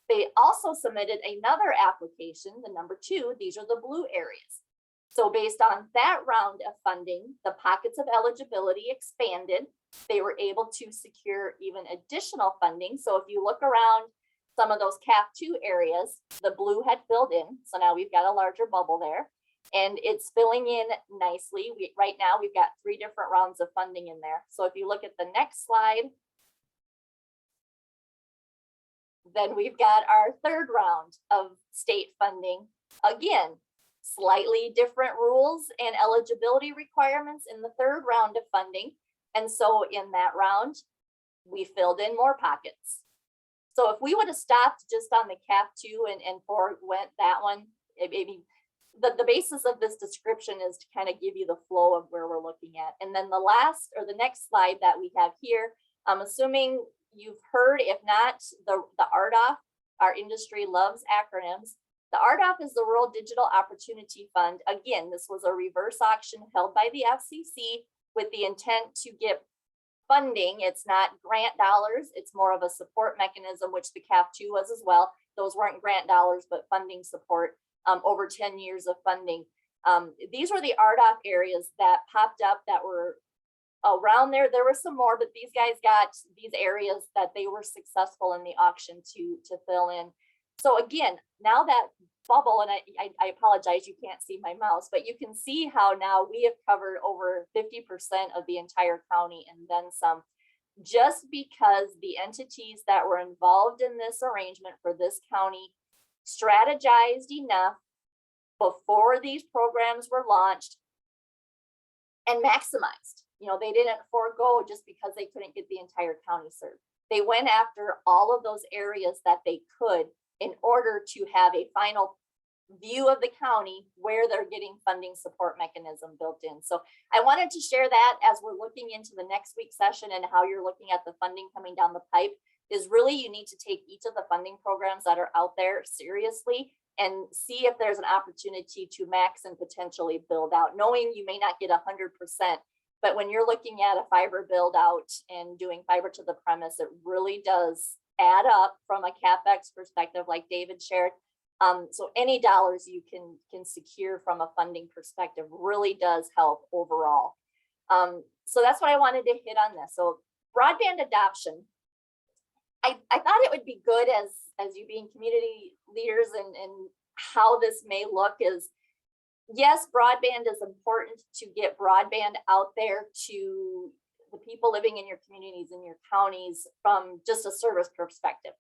They also submitted another application, the number 2. These are the blue areas. So based on that round of funding, the pockets of eligibility expanded. They were able to secure even additional funding. So if you look around some of those CAF 2 areas, the blue had filled in. So now we've got a larger bubble there. And it's filling in nicely. Right now, we've got 3 different rounds of funding in there. So if you look at the next slide, then we've got our 3rd round of state funding. Again, slightly different rules and eligibility requirements in the 3rd round of funding. And so in that round, we filled in more pockets. So if we would have stopped just on the cap 2 and forwent that one, maybe the basis of this description is to kind of give you the flow of where we're looking at. And then the last or the next slide that we have here, I'm assuming you've heard, if not, the RDOF, our industry loves acronyms. The RDOF is the Rural Digital Opportunity Fund. Again, this was a reverse auction held by the FCC with the intent to get funding. It's not grant dollars. It's more of a support mechanism, which the CAF 2 was as well. Those weren't grant dollars, but funding support, over 10 years of funding. These were the RDOF areas that popped up that were around there. There were some more, but these guys got these areas that they were successful in the auction to fill in. So again, now that bubble, and I apologize, you can't see my mouse, but you can see how now we have covered over 50% of the entire county and then some, just because the entities that were involved in this arrangement for this county strategized enough before these programs were launched and maximized. You know, they didn't forego just because they couldn't get the entire county served. They went after all of those areas that they could in order to have a final view of the county where they're getting funding support mechanism built in. So I wanted to share that as we're looking into the next week's session and how you're looking at the funding coming down the pipe is really you need to take each of the funding programs that are out there seriously and see if there's an opportunity to max and potentially build out, knowing you may not get 100%. But when you're looking at a fiber build out and doing fiber to the premise, it really does add up from a CapEx perspective, like David shared. So any dollars you can secure from a funding perspective really does help overall. So that's what I wanted to hit on this. So broadband adoption, I thought it would be good as you being community leaders and how this may look is, yes, broadband is important to get broadband out there to the people living in your communities, in your counties, from just a service perspective.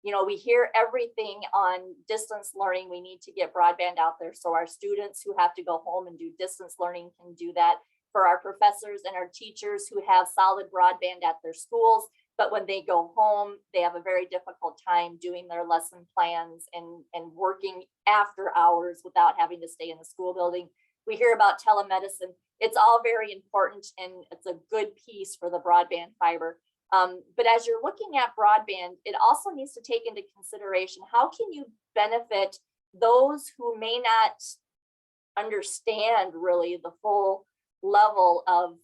You know, we hear everything on distance learning. We need to get broadband out there so our students who have to go home and do distance learning can do that. For our professors and our teachers who have solid broadband at their schools, but when they go home, they have a very difficult time doing their lesson plans and working after hours without having to stay in the school building. We hear about telemedicine. It's all very important and it's a good piece for the broadband fiber. But as you're looking at broadband, it also needs to take into consideration, how can you benefit those who may not understand really the full level of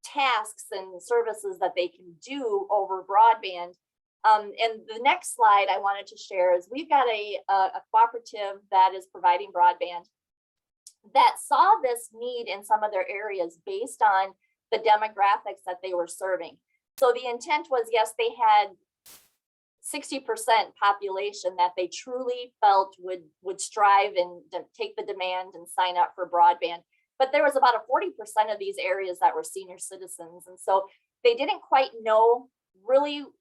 tasks and services that they can do over broadband. And the next slide I wanted to share is we've got a cooperative that is providing broadband that saw this need in some of their areas based on the demographics that they were serving. So the intent was, yes, they had 60% population that they truly felt would strive and take the demand and sign up for broadband. But there was about a 40% of these areas that were senior citizens. And so they didn't quite know really, you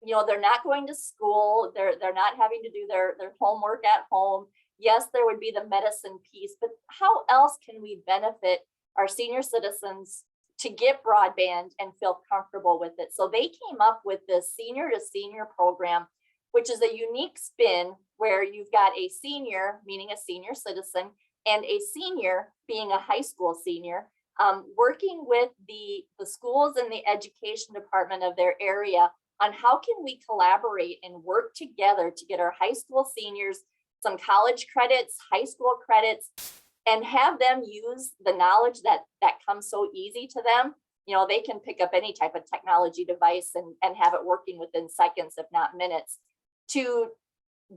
know, they're not going to school, they're not having to do their homework at home. Yes, there would be the medicine piece, but how else can we benefit our senior citizens to get broadband and feel comfortable with it? So they came up with this senior to senior program, which is a unique spin where you've got a senior, meaning a senior citizen, and a senior being a high school senior, working with the schools and the education department of their area on how can we collaborate and work together to get our high school seniors some college credits, high school credits, and have them use the knowledge that comes so easy to them. You know, they can pick up any type of technology device and have it working within seconds, if not minutes, to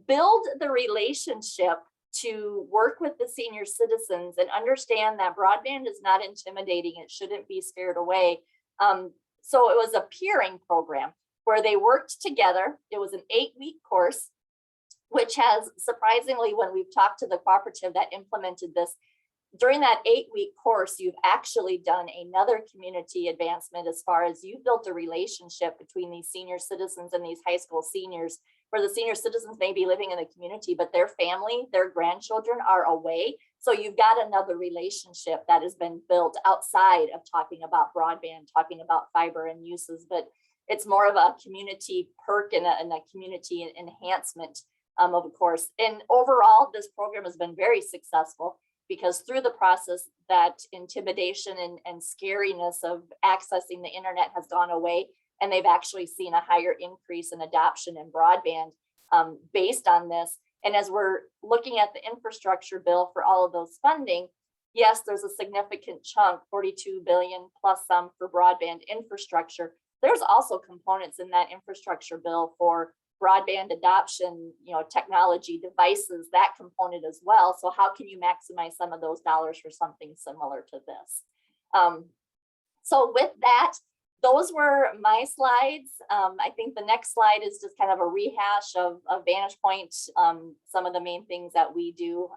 build the relationship to work with the senior citizens and understand that broadband is not intimidating. It shouldn't be scared away. So it was a peering program where they worked together. It was an 8-week course, which has surprisingly, when we've talked to the cooperative that implemented this, during that 8-week course, you've actually done another community advancement as far as you've built a relationship between these senior citizens and these high school seniors, where the senior citizens may be living in the community, but their family, their grandchildren are away. So you've got another relationship that has been built outside of talking about broadband, talking about fiber and uses. But it's more of a community perk and a community enhancement, of course. And overall, this program has been very successful because through the process, that intimidation and scariness of accessing the internet has gone away, and they've actually seen a higher increase in adoption in broadband based on this. And as we're looking at the infrastructure bill for all of those funding, yes, there's a significant chunk, 42 billion plus some for broadband infrastructure. There's also components in that infrastructure bill for broadband adoption, technology devices, that component as well. So how can you maximize some of those dollars for something similar to this? So with that, those were my slides. I think the next slide is just kind of a rehash of Vantage Point, some of the main things that we do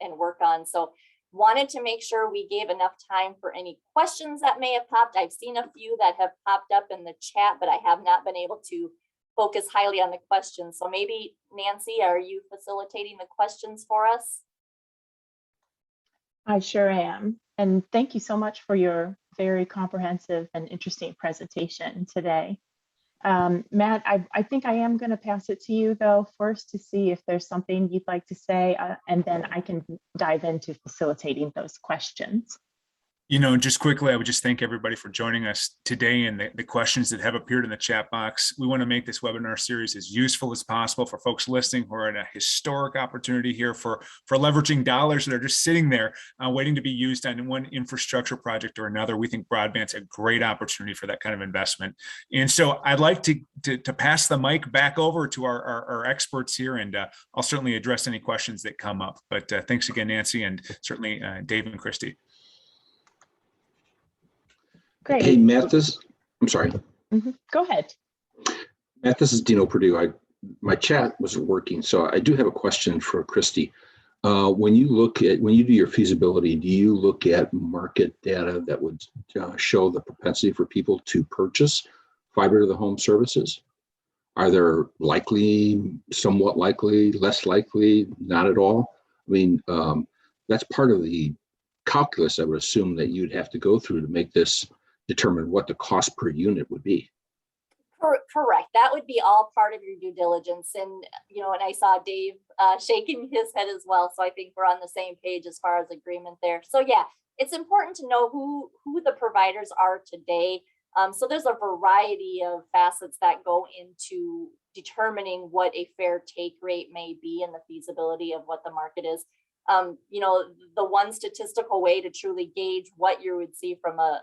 and work on. So wanted to make sure we gave enough time for any questions that may have popped. I've seen a few that have popped up in the chat, but I have not been able to focus highly on the questions. So maybe Nancy, are you facilitating the questions for us?
I sure am. And thank you so much for your very comprehensive and interesting presentation today. Matt, I think I am going to pass it to you though first to see if there's something you'd like to say, and then I can dive into facilitating those questions.
Just quickly, I would just thank everybody for joining us today and the questions that have appeared in the chat box. We want to make this webinar series as useful as possible for folks listening who are in a historic opportunity here for leveraging dollars that are just sitting there waiting to be used on one infrastructure project or another. We think broadband's a great opportunity for that kind of investment. And so I'd like to pass the mic back over to our experts here, and I'll certainly address any questions that come up. But thanks again, Nancy, and certainly Dave and Kristy.
Great.
Hey, Matt, I'm sorry.
Go ahead.
Matt, this is Dino Purdue. My chat wasn't working, so I do have a question for Kristy. When you do your feasibility, do you look at market data that would show the propensity for people to purchase fiber to the home services? Are there likely, somewhat likely, less likely, not at all? I mean, that's part of the calculus I would assume that you'd have to go through to make this determine what the cost per unit would be.
Correct. That would be all part of your due diligence. And, and I saw Dave shaking his head as well. So I think we're on the same page as far as agreement there. So yeah, it's important to know who the providers are today. So there's a variety of facets that go into determining what a fair take rate may be and the feasibility of what the market is. The one statistical way to truly gauge what you would see from a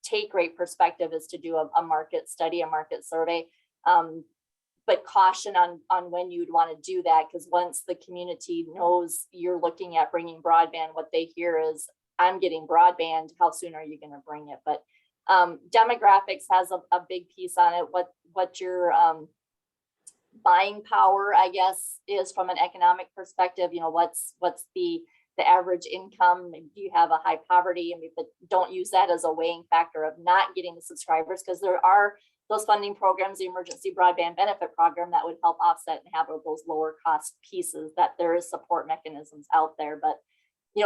take rate perspective is to do a market study, a market survey, but caution on when you'd want to do that, because once the community knows you're looking at bringing broadband, what they hear is, I'm getting broadband, how soon are you going to bring it? But demographics has a big piece on it, what your buying power, I guess, is from an economic perspective. What's the average income? Do you have a high poverty? I mean, but don't use that as a weighing factor of not getting the subscribers, because there are those funding programs, the emergency broadband benefit program, that would help offset and have those lower cost pieces, that there is support mechanisms out there. But,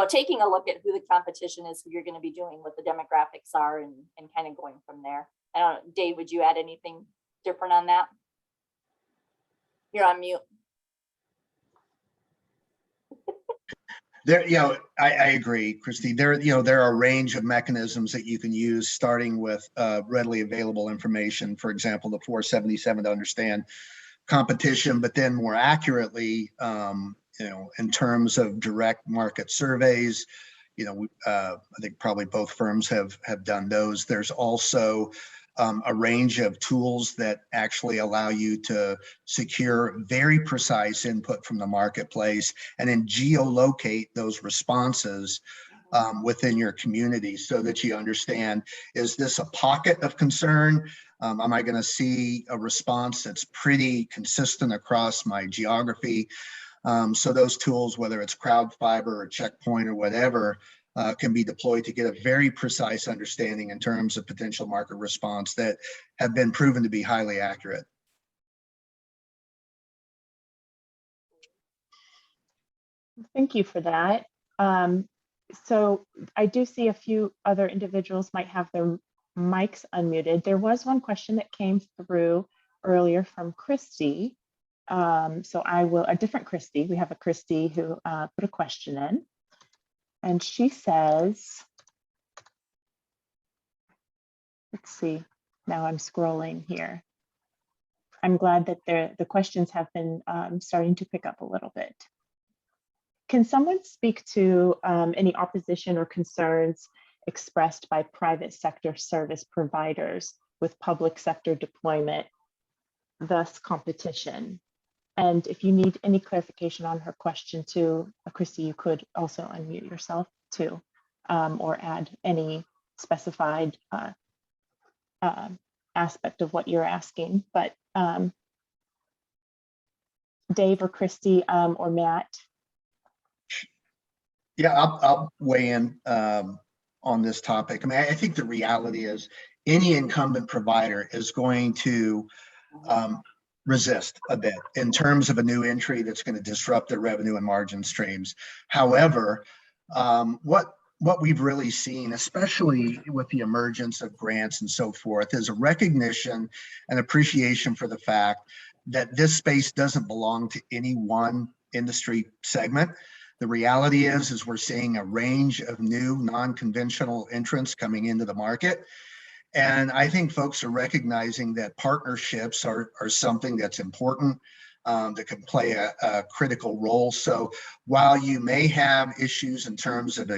taking a look at who the competition is, who you're going to be doing, what the demographics are, and kind of going from there. I don't know, Dave, would you add anything different on that? You're on mute.
I agree, Kristy. There are a range of mechanisms that you can use, starting with readily available information. For example, the 477 to understand competition, but then more accurately, in terms of direct market surveys, I think probably both firms have done those. There's also a range of tools that actually allow you to secure very precise input from the marketplace and then geolocate those responses within your community, so that you understand, is this a pocket of concern? Am I going to see a response that's pretty consistent across my geography? So those tools, whether it's Crowd Fiber or Checkpoint or whatever, can be deployed to get a very precise understanding in terms of potential market response that have been proven to be highly accurate.
Thank you for that. So I do see a few other individuals might have their mic's unmuted. There was one question that came through earlier from Kristy. So I will, a different Kristy. We have a Kristy who put a question in. And she says, let's see, now I'm scrolling here. I'm glad that the questions have been starting to pick up a little bit. Can someone speak to any opposition or concerns expressed by private sector service providers with public sector deployment, thus competition? And if you need any clarification on her question too, Kristy, you could also unmute yourself too, or add any specified aspect of what you're asking. But Dave or Kristy or Matt?
Yeah, I'll weigh in on this topic. I mean, I think the reality is any incumbent provider is going to resist a bit in terms of a new entry that's going to disrupt their revenue and margin streams. However, what we've really seen, especially with the emergence of grants and so forth, is a recognition and appreciation for the fact that this space doesn't belong to any one industry segment. The reality is we're seeing a range of new non-conventional entrants coming into the market. And I think folks are recognizing that partnerships are something that's important, that can play a critical role. So while you may have issues in terms of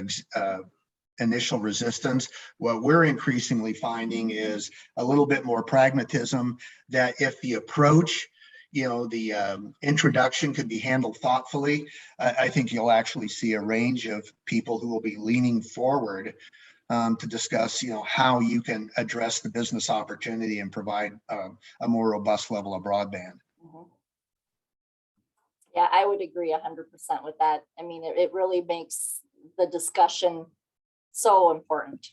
initial resistance, what we're increasingly finding is a little bit more pragmatism, that if the approach, the introduction could be handled thoughtfully, I think you'll actually see a range of people who will be leaning forward to discuss, how you can address the business opportunity and provide a more robust level of broadband.
Yeah, I would agree 100% with that. I mean, it really makes the discussion so important.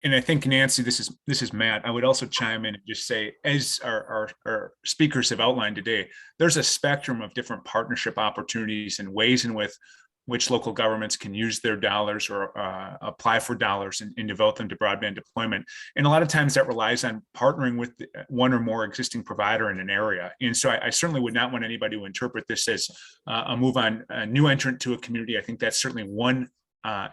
And I think, Nancy, this is Matt. I would also chime in and just say, as our speakers have outlined today, there's a spectrum of different partnership opportunities and ways in which local governments can use their dollars or apply for dollars and devote them to broadband deployment. And a lot of times that relies on partnering with one or more existing provider in an area. And so I certainly would not want anybody to interpret this as a move on a new entrant to a community. I think that's certainly one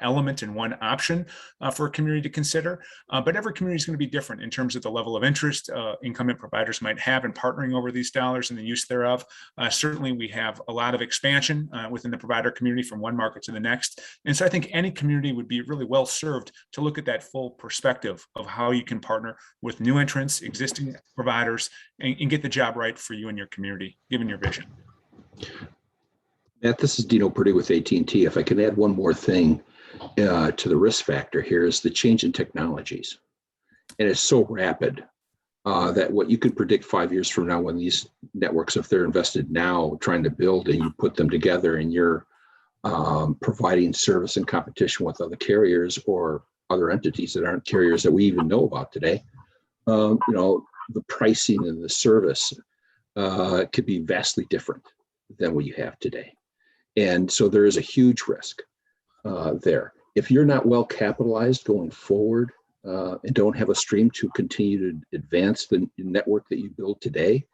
element and one option for a community to consider. But every community is going to be different in terms of the level of interest incumbent providers might have in partnering over these dollars and the use thereof. Certainly, we have a lot of expansion within the provider community from one market to the next. And so I think any community would be really well served to look at that full perspective of how you can partner with new entrants, existing providers, and get the job right for you and your community, given your vision.
Matt, this is Dino Purdue with AT&T. If I can add one more thing to the risk factor here, is the change in technologies. And it's so rapid that what you could predict 5 years from now, when these networks, if they're invested now trying to build and you put them together and you're providing service in competition with other carriers or other entities that aren't carriers that we even know about today, the pricing and the service could be vastly different than what you have today. And so there is a huge risk there. If you're not well capitalized going forward and don't have a stream to continue to advance the network that you build today,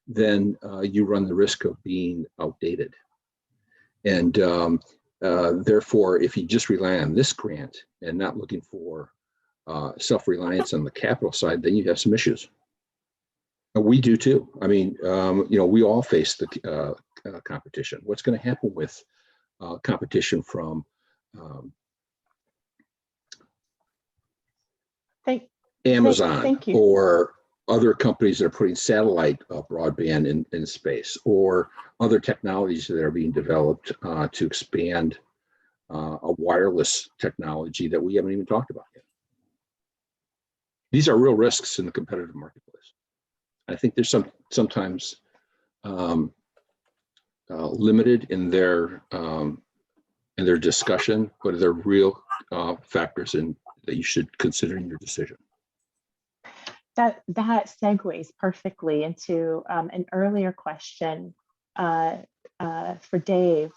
then you run the risk of being outdated. And therefore, if you just rely on this grant and not looking for self-reliance on the capital side, then you have some issues. We do too. I mean, we all face the competition. What's going to happen with competition from Amazon or other companies that are putting satellite broadband in space, or other technologies that are being developed to expand a wireless technology that we haven't even talked about yet? These are real risks in the competitive marketplace. I think there's sometimes limited in their discussion, but they're real factors that you should consider in your decision.
That segues perfectly into an earlier question for Dave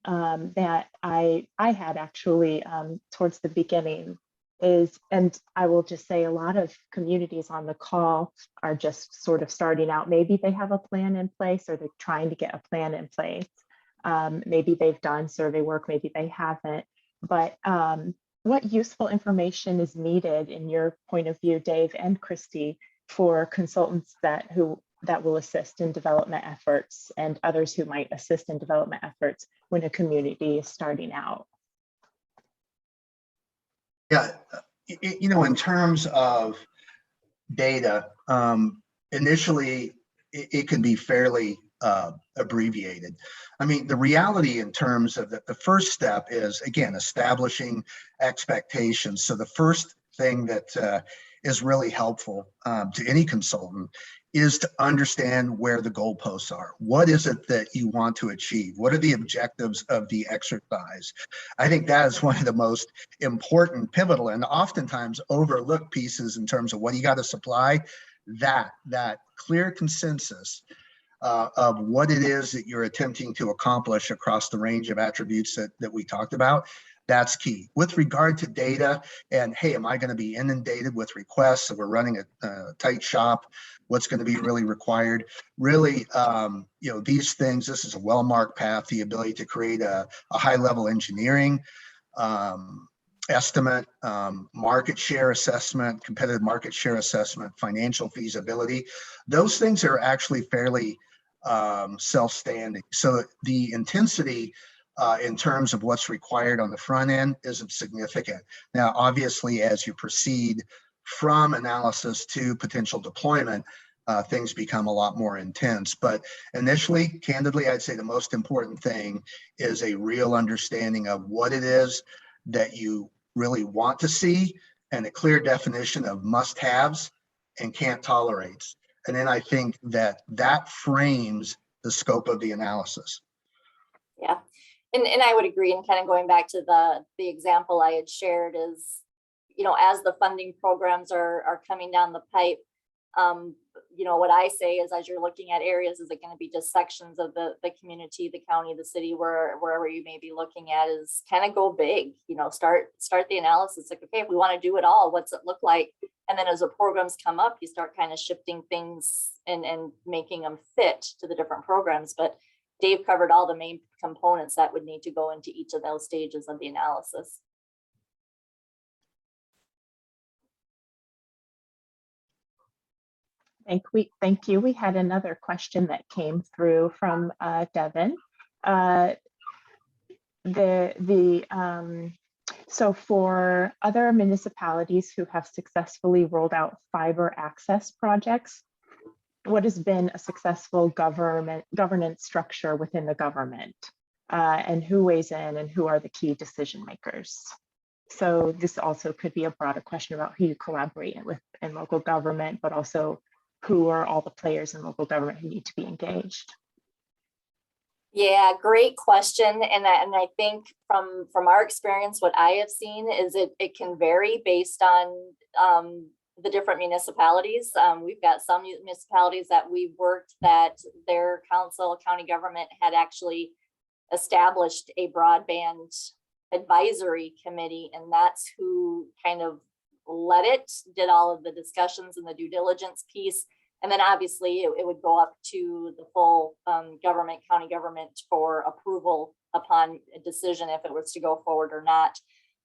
that I had actually towards the beginning is, and I will just say a lot of communities on the call are just sort of starting out. Maybe they have a plan in place or they're trying to get a plan in place. Maybe they've done survey work, maybe they haven't, but what useful information is needed in your point of view, Dave and Kristy, for consultants that will assist in development efforts and others who might assist in development efforts when a community is starting out?
Yeah, in terms of data, initially it can be fairly abbreviated. I mean, the reality in terms of the first step is, again, establishing expectations. So the first thing that is really helpful to any consultant is to understand where the goalposts are. What is it that you want to achieve? What are the objectives of the exercise? I think that is one of the most important, pivotal, and oftentimes overlooked pieces in terms of what you got to supply. That clear consensus of what it is that you're attempting to accomplish across the range of attributes that we talked about. That's key. With regard to data and, hey, am I going to be inundated with requests? So we're running a tight shop. What's going to be really required? Really, these things, this is a well-marked path, the ability to create a high-level engineering estimate, market share assessment, competitive market share assessment, financial feasibility. Those things are actually fairly self-standing. So the intensity in terms of what's required on the front end isn't significant. Now, obviously, as you proceed from analysis to potential deployment, things become a lot more intense. But initially, candidly, I'd say the most important thing is a real understanding of what it is that you really want to see and a clear definition of must-haves and can't tolerates. And then I think that frames the scope of the analysis.
Yeah, and I would agree. And kind of going back to the example I had shared is, as the funding programs are coming down the pipe, what I say is, as you're looking at areas, is it going to be just sections of the community, the county, the city, wherever you may be looking at, is kind of go big, start the analysis. Like, okay, if we want to do it all, what's it look like? And then as the programs come up, you start kind of shifting things and making them fit to the different programs. But Dave covered all the main components that would need to go into each of those stages of the analysis.
Thank you. We had another question that came through from Devin. So for other municipalities who have successfully rolled out fiber access projects, what has been a successful governance structure within the government, and who weighs in and who are the key decision makers? So this also could be a broader question about who you collaborate with in local government, but also who are all the players in local government who need to be engaged?
Yeah, great question. And I think from our experience, what I have seen is it can vary based on the different municipalities. We've got some municipalities that we've worked that their council, county government had actually established a broadband advisory committee, and that's who kind of led it, did all of the discussions and the due diligence piece. And then obviously it would go up to the full government, county government, for approval upon a decision if it was to go forward or not.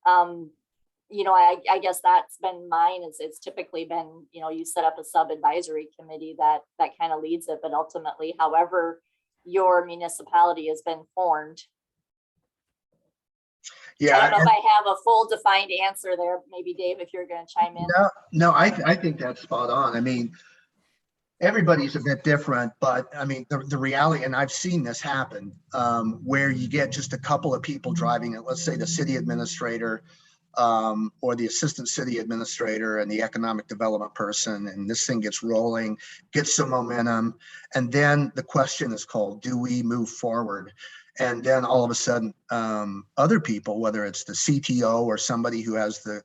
I guess that's been mine. It's typically been, you set up a sub-advisory committee that kind of leads it, but ultimately, however your municipality has been formed.
Yeah,
I don't know if I have a full defined answer there. Maybe Dave, if you're going to chime in.
No, I think that's spot on. I mean, everybody's a bit different, but I mean, the reality, and I've seen this happen, where you get just a couple of people driving it, let's say the city administrator or the assistant city administrator and the economic development person, and this thing gets rolling, gets some momentum. And then the question is called, do we move forward? And then all of a sudden, other people, whether it's the CTO or somebody who has the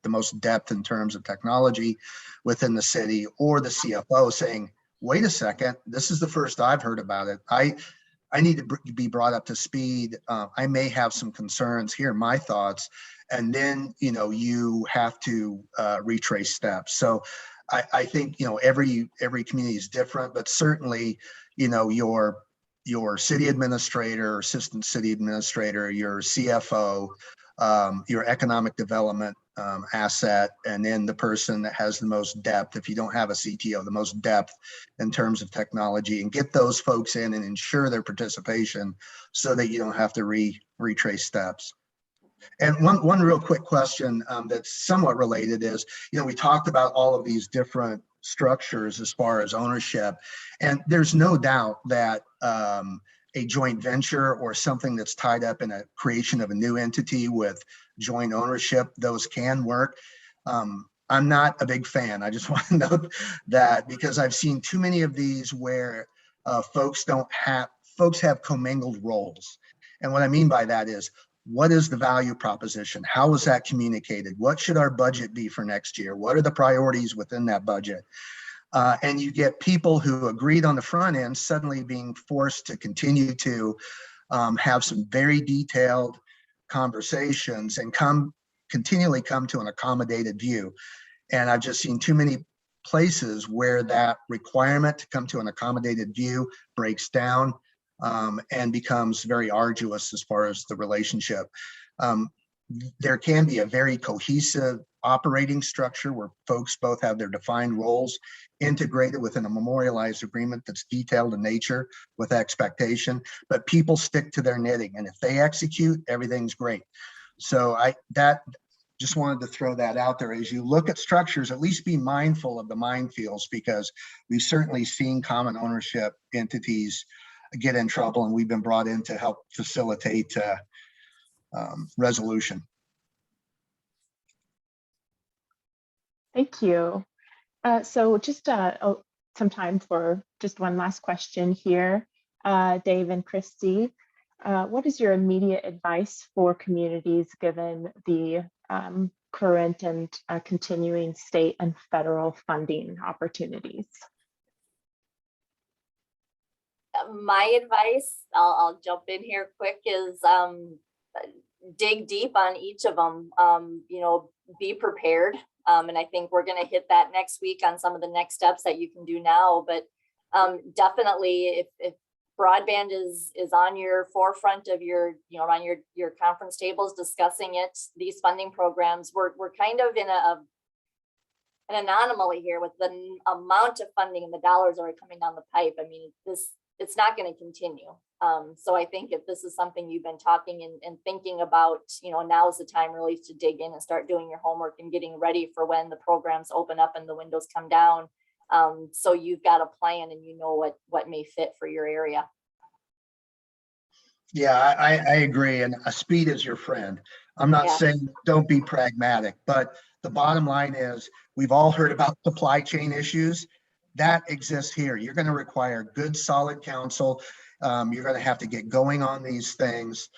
most depth in terms of technology within the city, or the CFO saying, wait a second, this is the first I've heard about it. I I need to be brought up to speed. I may have some concerns, here my thoughts, and then, you have to retrace steps. So I think, every community is different, but certainly, your city administrator, assistant city administrator, your CFO, your economic development asset, and then the person that has the most depth, if you don't have a CTO, the most depth in terms of technology, and get those folks in and ensure their participation so that you don't have to retrace steps. And one real quick question that's somewhat related is, we talked about all of these different structures as far as ownership, and there's no doubt that a joint venture or something that's tied up in a creation of a new entity with joint ownership, those can work. I'm not a big fan. I just want to note that, because I've seen too many of these where folks have commingled roles. And what I mean by that is, what is the value proposition? How is that communicated? What should our budget be for next year? What are the priorities within that budget? And you get people who agreed on the front end suddenly being forced to continue to have some very detailed conversations and continually come to an accommodated view. And I've just seen too many places where that requirement to come to an accommodated view breaks down and becomes very arduous as far as the relationship. There can be a very cohesive operating structure where folks both have their defined roles integrated within a memorialized agreement that's detailed in nature with expectation, but people stick to their knitting, and if they execute, everything's great. So just wanted to throw that out there. As you look at structures, at least be mindful of the minefields, because we've certainly seen common ownership entities get in trouble, and we've been brought in to help facilitate resolution.
Thank you. So just some time for just one last question here. Dave and Kristy, what is your immediate advice for communities given the current and continuing state and federal funding opportunities?
My advice, I'll jump in here quick, is dig deep on each of them. Be prepared. And I think we're going to hit that next week on some of the next steps that you can do now. But definitely, if broadband is on your forefront of your, on your conference tables discussing it, these funding programs, we're kind of in an anomaly here with the amount of funding and the dollars that are coming down the pipe. I mean, it's not going to continue. So I think if this is something you've been talking and thinking about, now's the time really to dig in and start doing your homework and getting ready for when the programs open up and the windows come down. So you've got a plan and you know what may fit for your area.
Yeah, I agree. And speed is your friend. I'm not saying don't be pragmatic, but the bottom line is we've all heard about supply chain issues. That exists here. You're going to require good, solid counsel. You're going to have to get going on these things.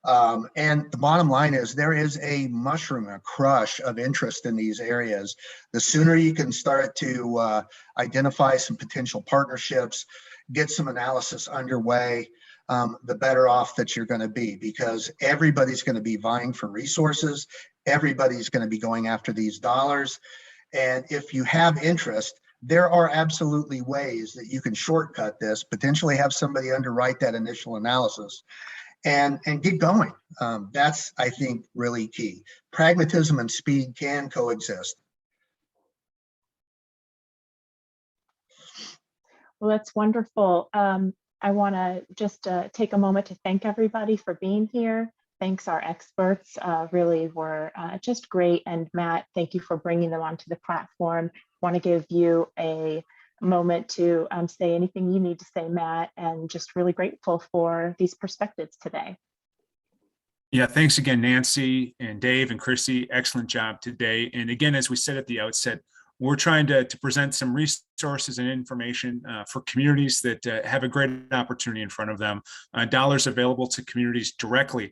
And the bottom line is there is a mushroom, a crush of interest in these areas. The sooner you can start to identify some potential partnerships, get some analysis underway, the better off that you're going to be, because everybody's going to be vying for resources. Everybody's going to be going after these dollars. And if you have interest, there are absolutely ways that you can shortcut this, potentially have somebody underwrite that initial analysis and get going. That's, I think, really key. Pragmatism and speed can coexist.
Well, that's wonderful. I want to just take a moment to thank everybody for being here. Thanks our experts, really were just great. And Matt, thank you for bringing them onto the platform. Want to give you a moment to say anything you need to say, Matt, and just really grateful for these perspectives today.
Yeah, thanks again, Nancy and Dave and Kristy. Excellent job today. And again, as we said at the outset, we're trying to present some research resources and information for communities that have a great opportunity in front of them. Dollars available to communities directly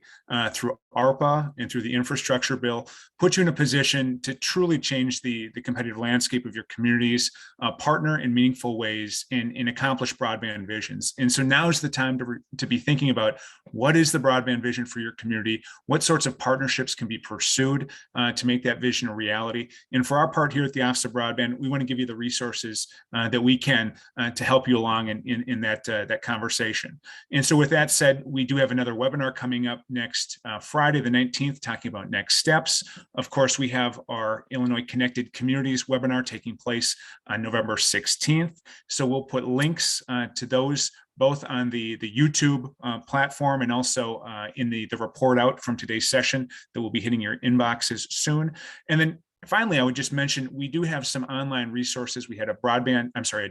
through ARPA and through the infrastructure bill put you in a position to truly change the competitive landscape of your communities, partner in meaningful ways, and accomplish broadband visions. And so now is the time to be thinking about what is the broadband vision for your community, what sorts of partnerships can be pursued to make that vision a reality. And for our part here at the Office of Broadband, we want to give you the resources that we can to help you along in that conversation. And so with that said, we do have another webinar coming up next Friday, the 19th, talking about next steps. Of course, we have our Illinois Connected Communities webinar taking place on November 16th. So we'll put links to those both on the YouTube platform and also in the report out from today's session that will be hitting your inboxes soon. And then finally, I would just mention, we do have some online resources. We had a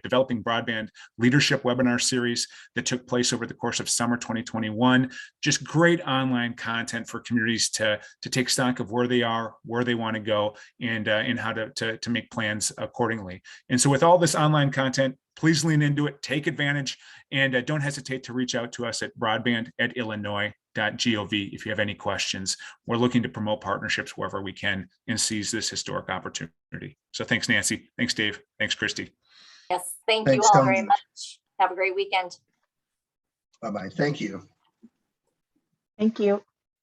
developing broadband leadership webinar series that took place over the course of summer 2021. Just great online content for communities to take stock of where they are, where they want to go, and how to make plans accordingly. And so with all this online content, please lean into it, take advantage, and don't hesitate to reach out to us at broadband@illinois.gov if you have any questions. We're looking to promote partnerships wherever we can and seize this historic opportunity. So thanks, Nancy. Thanks, Dave. Thanks, Kristy.
Yes, thank
Thanks,
you all
Tony.
very much. Have a great weekend.
Bye-bye. Thank you.
Thank you.